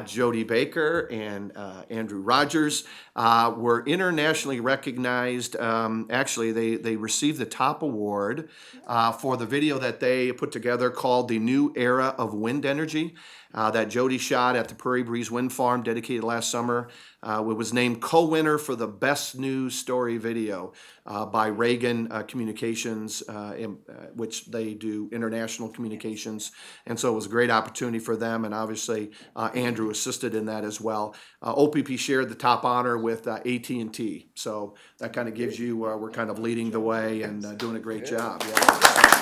Jody Baker and Andrew Rogers were internationally recognized. Actually, they received the top award for the video that they put together called The New Era of Wind Energy that Jody shot at the Prairie Breeze Wind Farm dedicated last summer. It was named co-winner for the Best News Story Video by Reagan Communications, which they do international communications. And so it was a great opportunity for them, and obviously Andrew assisted in that as well. OPP shared the top honor with AT&T. So that kind of gives you, we're kind of leading the way and doing a great job. Yeah.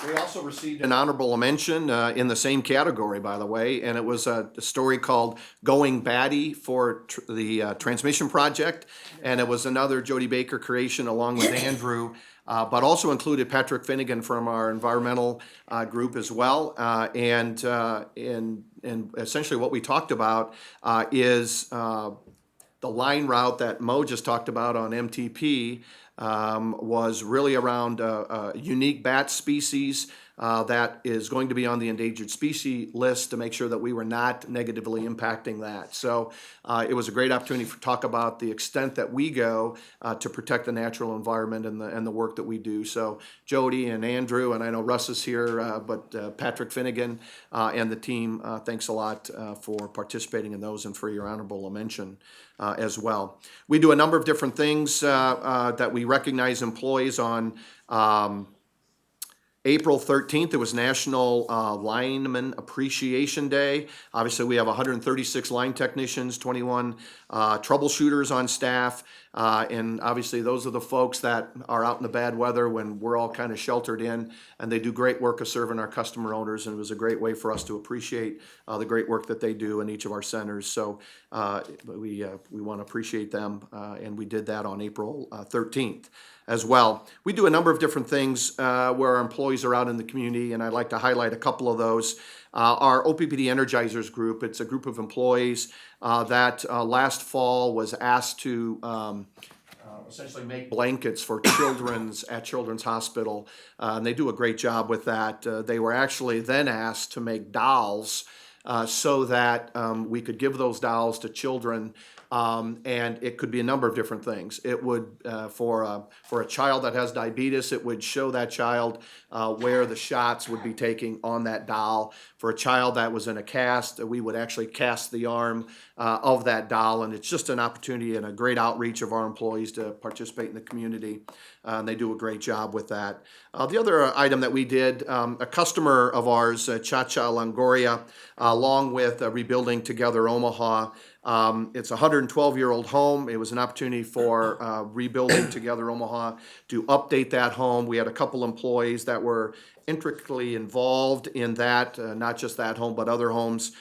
We also received an honorable mention in the same category, by the way, and it was a story called Going Batty for the transmission project, and it was another Jody Baker creation along with Andrew, but also included Patrick Finnegan from our environmental group as well, and essentially what we talked about is the line route that Mo just talked about on MTP. Was really around a unique bat species that is going to be on the endangered species list to make sure that we were not negatively impacting that. So it was a great opportunity to talk about the extent that we go to protect the natural environment and the work that we do. So Jody and Andrew, and I know Russ is here, but Patrick Finnegan and the team, thanks a lot for participating in those and for your honorable mention. As well. We do a number of different things that we recognize employees on. April 13th, it was National Lineman Appreciation Day. Obviously, we have 136 line technicians, 21 troubleshooters on staff, and obviously those are the folks that are out in the bad weather when we're all kind of sheltered in, and they do great work of serving our customer owners, and it was a great way for us to appreciate the great work that they do in each of our centers. So we want to appreciate them, and we did that on April 13th. As well. We do a number of different things where our employees are out in the community, and I'd like to highlight a couple of those. Our OPPD Energizers group, it's a group of employees that last fall was asked to essentially make blankets for at Children's Hospital, and they do a great job with that. They were actually then asked to make dolls so that we could give those dolls to children. And it could be a number of different things. It would, for a child that has diabetes, it would show that child where the shots would be taking on that doll. For a child that was in a cast, we would actually cast the arm of that doll. And it's just an opportunity and a great outreach of our employees to participate in the community. And they do a great job with that. The other item that we did, a customer of ours, Cha-Cha Longoria, along with Rebuilding Together Omaha, It's a 112-year-old home. It was an opportunity for Rebuilding Together Omaha to update that home. We had a couple employees that were intricately involved in that, not just that home, but other homes.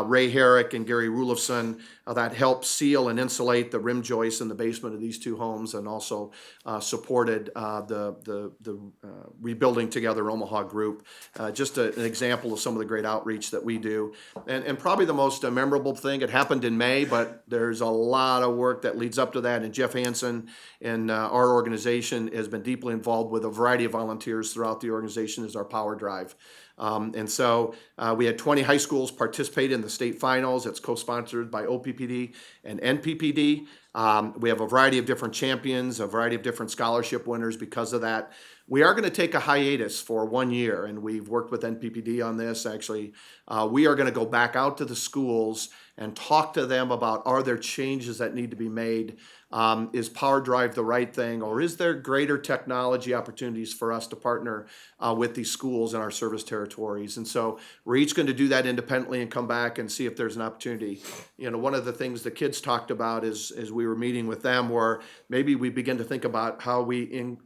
Ray Herrick and Gary Rulofson that helped seal and insulate the rim joists in the basement of these two homes, and also supported the Rebuilding Together Omaha group. Just an example of some of the great outreach that we do. And probably the most memorable thing, it happened in May, but there's a lot of work that leads up to that. And Jeff Hansen and our organization has been deeply involved with a variety of volunteers throughout the organization as our power drive. And so we had 20 high schools participate in the state finals. It's co-sponsored by OPPD and NPPD. We have a variety of different champions, a variety of different scholarship winners because of that. We are going to take a hiatus for 1 year, and we've worked with NPPD on this. Actually, we are going to go back out to the schools and talk to them about, are there changes that need to be made? Is Power Drive the right thing, or is there greater technology opportunities for us to partner with these schools in our service territories? And so we're each going to do that independently and come back and see if there's an opportunity. You know, one of the things the kids talked about is, as we were meeting with them, were maybe we begin to think about how we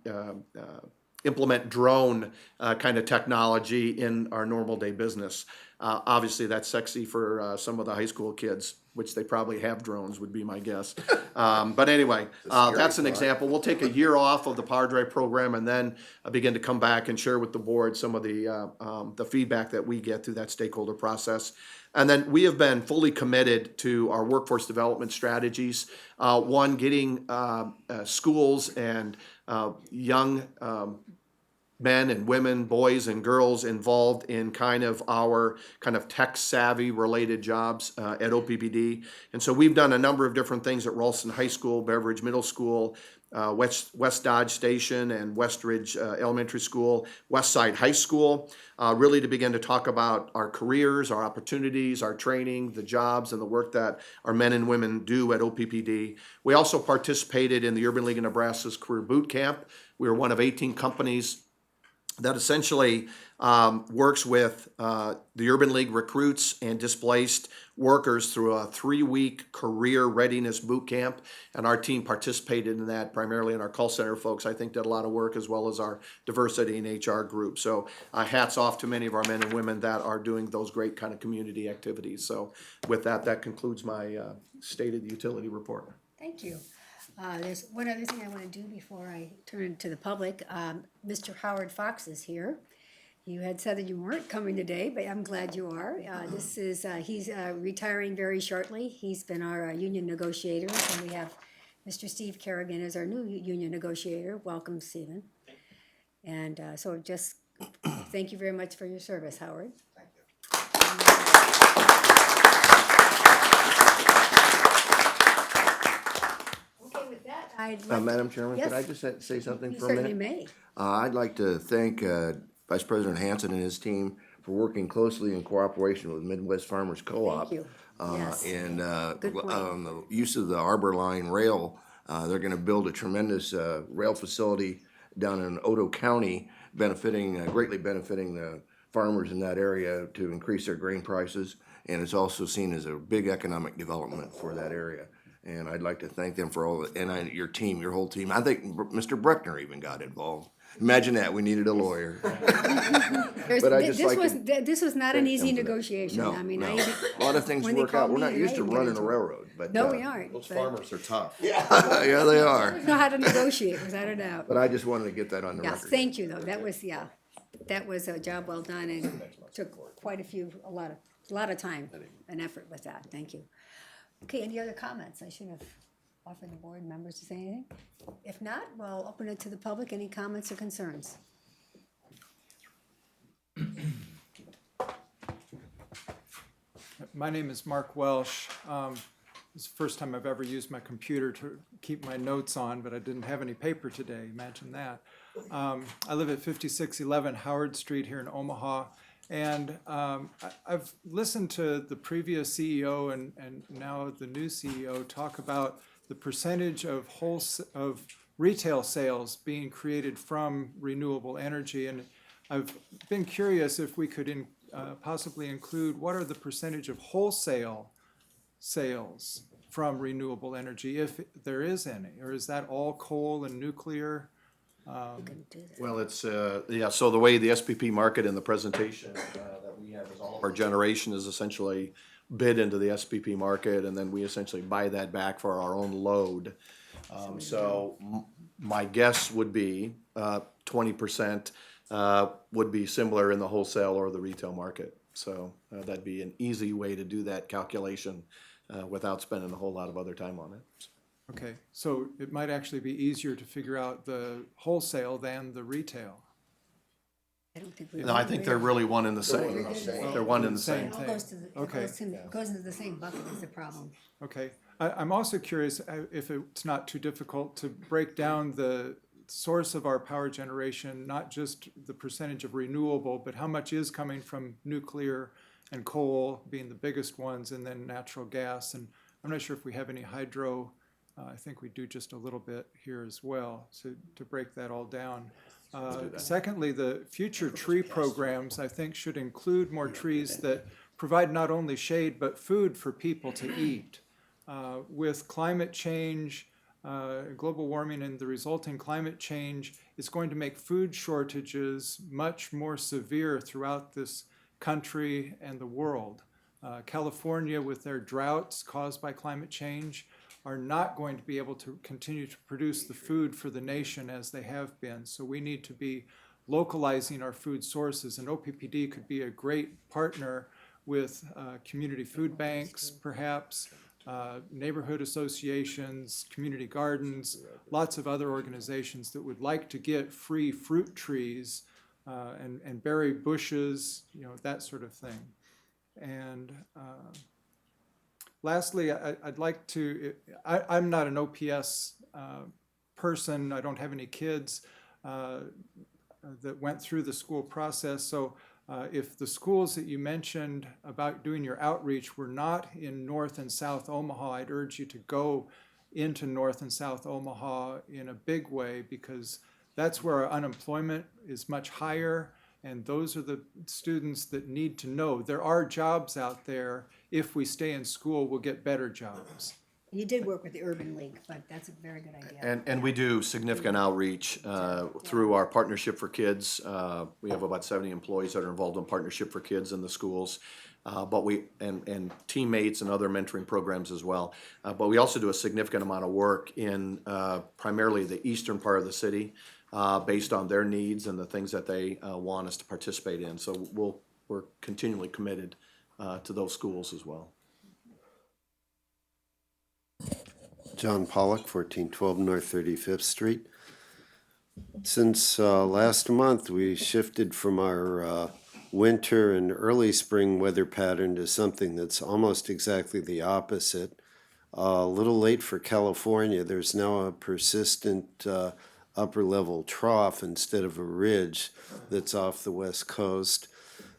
implement drone kind of technology in our normal day business. Obviously, that's sexy for some of the high school kids, which they probably have drones, would be my guess. But anyway, that's an example. We'll take a year off of the Power Drive program and then begin to come back and share with the board some of the feedback that we get through that stakeholder process. And then we have been fully committed to our workforce development strategies. One, getting schools and young men and women, boys and girls involved in our tech savvy related jobs at OPPD. And so we've done a number of different things at Ralston High School, Beveridge Middle School, West Dodge Station and Westridge Elementary School, Westside High School, really to begin to talk about our careers, our opportunities, our training, the jobs and the work that our men and women do at OPPD. We also participated in the Urban League of Nebraska's Career Boot Camp. We were one of 18 companies that essentially works with the Urban League recruits and displaced workers through a 3-week career readiness boot camp. And our team participated in that primarily, in our call center folks, I think, did a lot of work, as well as our diversity and HR group. So hats off to many of our men and women that are doing those great kind of community activities. So with that, that concludes my stated utility report. Thank you. There's one other thing I want to do before I turn it to the public. Mr. Howard Fox is here. You had said that you weren't coming today, but I'm glad you are. He's retiring very shortly. He's been our union negotiator, and we have Mr. Steve Kerrigan as our new union negotiator. Welcome, Stephen. And so just thank you very much for your service, Howard. Thank you. Madam Chairman, Yes. could I just say something You for a minute? certainly may. I'd like to thank Vice President Hansen and his team for working closely in cooperation with Midwest Farmers Co-op. Thank you. Yes. And Good point. on the use of the Arbor Line rail, they're gonna build a tremendous rail facility down in Otoe County, greatly benefiting the farmers in that area to increase their grain prices. And it's also seen as a big economic development for that area. And I'd like to thank them for all, your team, your whole team. I think Mr. Bruckner even got involved. Imagine that, we needed a lawyer. But I just This was not an easy thank them for that. negotiation. No, I mean, no. A lot of things when they work out. called We're me not and used I to didn't running get a into it. railroad, but. No, we aren't. Those but farmers are tough. Yeah, they are. Know how to negotiate, without a doubt. But I just wanted to get that on the Yes, record. thank you, though. That was a job well done, and took a lot of time and effort with that. Thank you. Okay, any other comments? I should have offered the board members to say anything. If not, we'll open it to the public. Any comments or concerns? My name is Mark Welsh. It's the first time I've ever used my computer to keep my notes on, but I didn't have any paper today. Imagine that. I live at 5611 Howard Street here in Omaha, and I've listened to the previous CEO and now the new CEO talk about the percentage of retail sales being created from renewable energy, and I've been curious if we could possibly include what are the percentage of wholesale sales from renewable energy, if there is any? Or is that all coal and nuclear? Well, it's, yeah, so the way the SPP market in the presentation that we have is all of our generation is essentially bid into the SPP market, and then we essentially buy that back for our own load. My guess would be 20% would be similar in the wholesale or the retail market. So that'd be an easy way to do that calculation without spending a whole lot of other time on it. Okay, so it might actually be easier to figure out the wholesale than the retail. I don't think we. No, I think they're really one and the same. They're one and the same. It all goes to the, Okay. goes into the same bucket is the problem. Okay, I'm also curious if it's not too difficult to break down the source of our power generation, not just the percentage of renewable, but how much is coming from nuclear and coal being the biggest ones, and then natural gas. And I'm not sure if we have any hydro. I think we do just a little bit here as well, so to break that all down. Secondly, the future tree programs, I think, should include more trees that provide not only shade, but food for people to eat. With climate change, global warming and the resulting climate change, it's going to make food shortages much more severe throughout this country and the world. California, with their droughts caused by climate change, are not going to be able to continue to produce the food for the nation as they have been. So we need to be localizing our food sources, and OPPD could be a great partner with community food banks, perhaps, neighborhood associations, community gardens, lots of other organizations that would like to get free fruit trees and berry bushes, that sort of thing. And lastly, I'd like to, I'm not an OPS person. I don't have any kids that went through the school process. So if the schools that you mentioned about doing your outreach were not in North and South Omaha, I'd urge you to go into North and South Omaha in a big way, because that's where our unemployment is much higher. And those are the students that need to know there are jobs out there. If we stay in school, we'll get better jobs. You did work with the Urban League, but that's a very good idea. And we do significant outreach through our Partnership for Kids. We have about 70 employees that are involved in Partnership for Kids in the schools. But we, and teammates and other mentoring programs as well. But we also do a significant amount of work in primarily the eastern part of the city, based on their needs and the things that they want us to participate in. So we're continually committed to those schools as well. John Pollock, 1412 North 35th Street. Since last month, we shifted from our winter and early spring weather pattern to something that's almost exactly the opposite. A little late for California. There's now a persistent upper level trough instead of a ridge that's off the west coast.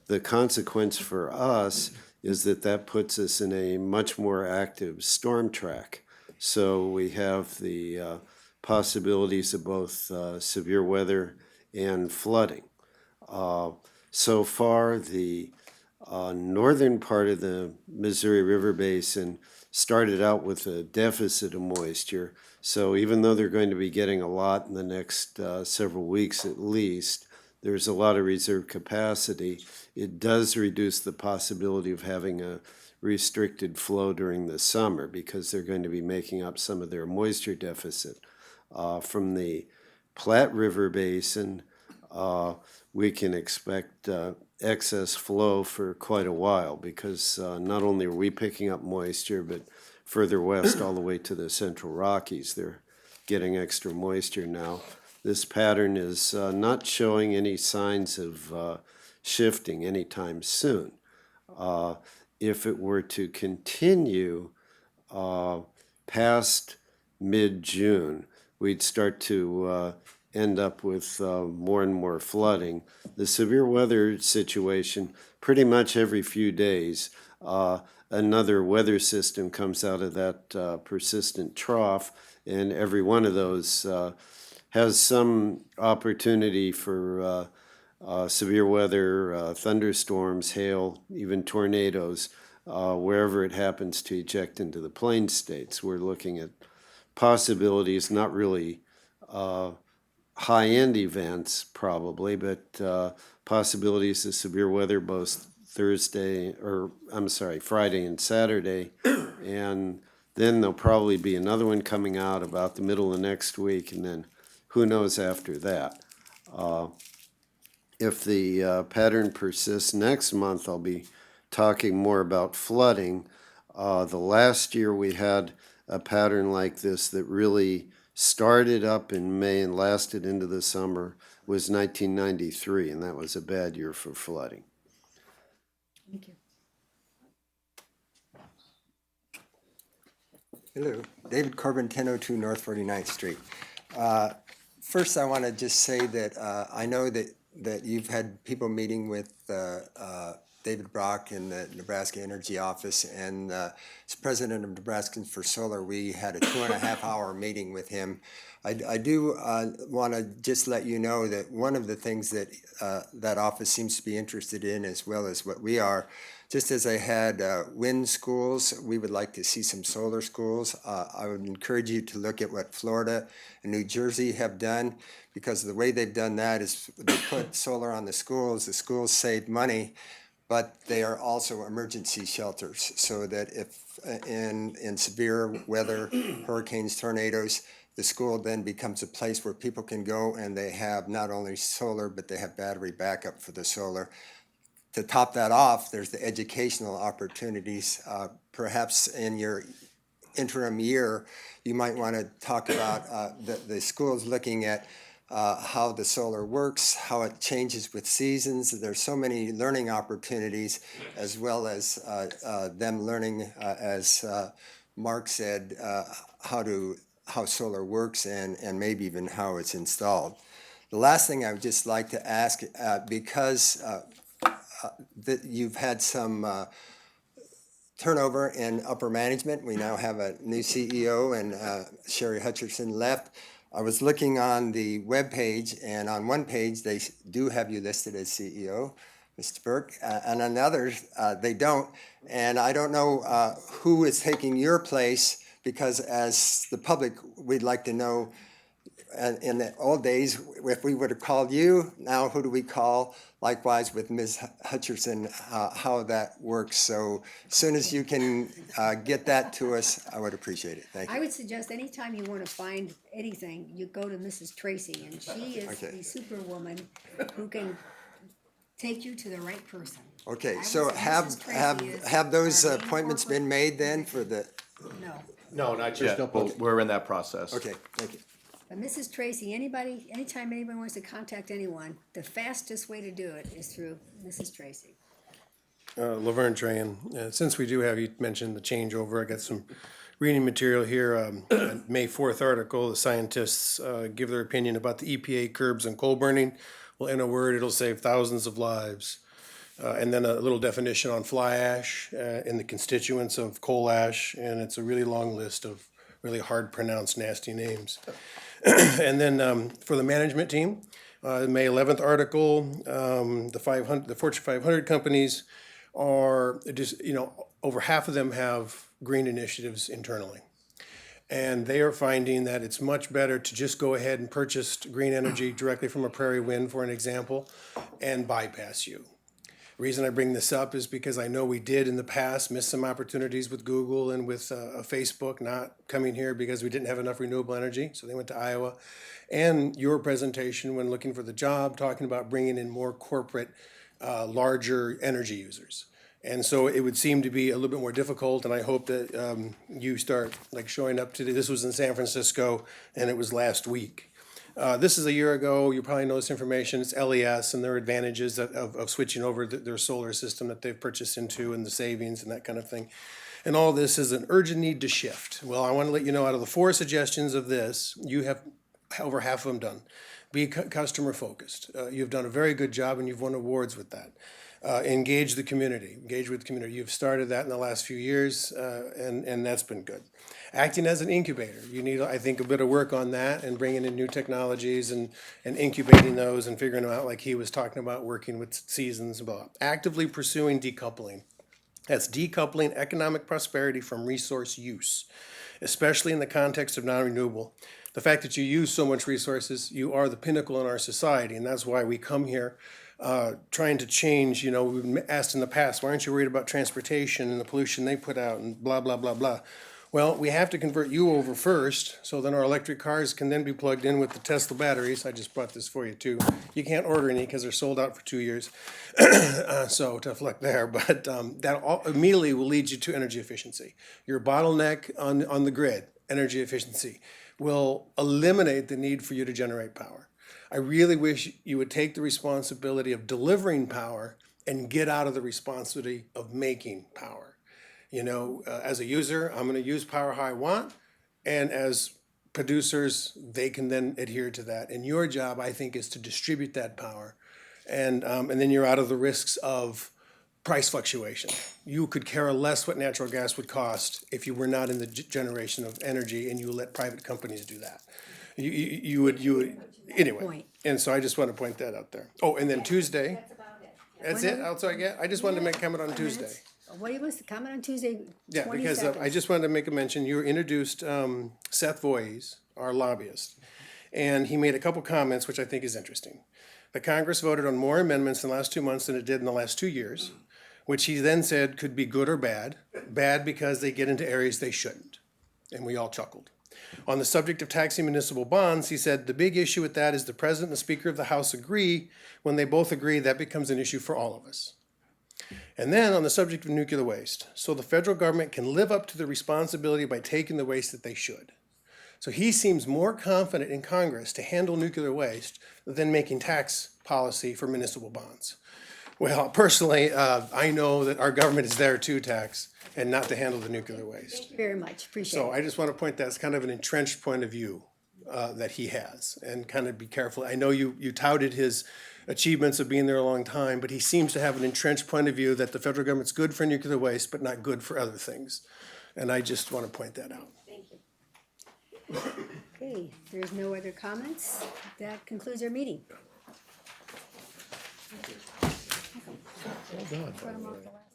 The consequence for us is that puts us in a much more active storm track. So we have the possibilities of both severe weather and flooding. So far, the northern part of the Missouri River Basin started out with a deficit of moisture. So even though they're going to be getting a lot in the next several weeks at least, there's a lot of reserve capacity. It does reduce the possibility of having a restricted flow during the summer because they're going to be making up some of their moisture deficit. From the Platte River Basin, we can expect excess flow for quite a while because not only are we picking up moisture, but further west all the way to the Central Rockies, they're getting extra moisture now. This pattern is not showing any signs of shifting anytime soon. If it were to continue past mid-June, we'd start to end up with more and more flooding. The severe weather situation, pretty much every few days, another weather system comes out of that persistent trough, and every one of those has some opportunity for severe weather, thunderstorms, hail, even tornadoes. wherever it happens to eject into the plain states. We're looking at possibilities, not really high-end events probably, but possibilities of severe weather both Friday and Saturday. And then there'll probably be another one coming out about the middle of next week, and then who knows after that. If the pattern persists next month, I'll be talking more about flooding. The last year we had a pattern like this that really started up in May and lasted into the summer was 1993, and that was a bad year for flooding. Thank you. Hello, David Corbin, 1002 North 49th Street. First, I want to just say that I know that you've had people meeting with David Brock in the Nebraska Energy Office, and as president of Nebraskans for Solar, we had a 2.5-hour meeting with him. I do want to just let you know that one of the things that that office seems to be interested in, as well as what we are, just as I had wind schools, we would like to see some solar schools. I would encourage you to look at what Florida and New Jersey have done, because the way they've done that is they put solar on the schools save money, but they are also emergency shelters, so that if in severe weather, hurricanes, tornadoes, the school then becomes a place where people can go and they have not only solar, but they have battery backup for the solar. To top that off, there's the educational opportunities. Perhaps in your interim year, you might want to talk about the schools looking at how the solar works, how it changes with seasons. There's so many learning opportunities, as well as them learning, as Mark said, how solar works and maybe even how it's installed. The last thing I would just like to ask, because that you've had some turnover in upper management. We now have a new CEO, and Sherry Hutcherson left. I was looking on the webpage, and on one page they do have you listed as CEO, Mr. Burke, and on others they don't. And I don't know who is taking your place, because as the public, we'd like to know, in the old days, if we would have called you, now who do we call? Likewise with Ms. Hutcherson, how that works. So as soon as you can get that to us, I would appreciate it. Thank you. I would suggest anytime you want to find anything, you go to Mrs. Tracy, and she is the superwoman who can take you to the right person. Okay, so have those appointments been made then for the? No. No, not just, we're in that process. Okay, thank you. But Mrs. Tracy, anytime anybody wants to contact anyone, the fastest way to do it is through Mrs. Tracy. Laverne Tran, since we do have, you mentioned the changeover, I got some reading material here. May 4th article, the scientists give their opinion about the EPA curbs on coal burning. Well, in a word, it'll save thousands of lives. And then a little definition on fly ash and the constituents of coal ash, and it's a really long list of really hard pronounced nasty names. And then for the management team, May 11th article, the Fortune 500 companies are just, over half of them have green initiatives internally. And they are finding that it's much better to just go ahead and purchase green energy directly from a Prairie Wind, for an example, and bypass you. The reason I bring this up is because I know we did in the past miss some opportunities with Google and with Facebook not coming here because we didn't have enough renewable energy, so they went to Iowa. And your presentation when looking for the job, talking about bringing in more corporate, larger energy users. And so it would seem to be a little bit more difficult, and I hope that you start showing up to, this was in San Francisco, and it was last week. This is a year ago. You probably know this information. It's LES and their advantages of switching over their solar system that they've purchased into, and the savings and that kind of thing. And all this is an urgent need to shift. Well, I want to let you know, out of the 4 suggestions of this, you have over half of them done. Be customer focused. You've done a very good job, and you've won awards with that. Engage the community. Engage with the community. You've started that in the last few years, and that's been good. Acting as an incubator. You need, I think, a bit of work on that, and bringing in new technologies and incubating those and figuring them out, like he was talking about, working with seasons. About actively pursuing decoupling. That's decoupling economic prosperity from resource use, especially in the context of non-renewable. The fact that you use so much resources, you are the pinnacle in our society, and that's why we come here trying to change. You know, we've been asked in the past, why aren't you worried about transportation and the pollution they put out and blah, blah, blah, blah. Well, we have to convert you over first, so then our electric cars can then be plugged in with the Tesla batteries. I just brought this for you too. You can't order any because they're sold out for 2 years. So tough luck there, but that immediately will lead you to energy efficiency. Your bottleneck on the grid, energy efficiency, will eliminate the need for you to generate power. I really wish you would take the responsibility of delivering power and get out of the responsibility of making power. You know, as a user, I'm going to use power how I want, and as producers, they can then adhere to that. And your job, I think, is to distribute that power, and then you're out of the risks of price fluctuation. You could care less what natural gas would cost if you were not in the generation of energy, and you let private companies do that. You would anyway. Point. And so I just want to point that out there. Oh, and then Tuesday. That's it. That's all I get. I just wanted to make a comment on Tuesday. What was the comment on Tuesday? Yeah, 20 because I seconds. just wanted to make a mention, you introduced Seth Voorhees, our lobbyist, and he made a couple comments which I think is interesting. The Congress voted on more amendments in the last 2 months than it did in the last 2 years, which he then said could be good or bad. Bad because they get into areas they shouldn't, and we all chuckled. On the subject of taxing municipal bonds, he said the big issue with that is the President and the Speaker of the House agree. When they both agree, that becomes an issue for all of us. And then on the subject of nuclear waste, so the federal government can live up to the responsibility by taking the waste that they should. So he seems more confident in Congress to handle nuclear waste than making tax policy for municipal bonds. Well, personally, I know that our government is there to tax and not to handle the nuclear waste. Thank you very much, appreciate So it. I just want to point that as kind of an entrenched point of view that he has, and kind of be careful. I know you touted his achievements of being there a long time, but he seems to have an entrenched point of view that the federal government's good for nuclear waste, but not good for other things. And I just want to point that out. Thank you. Okay, if there's no other comments, that concludes our meeting. Well done. Run 'em off the last-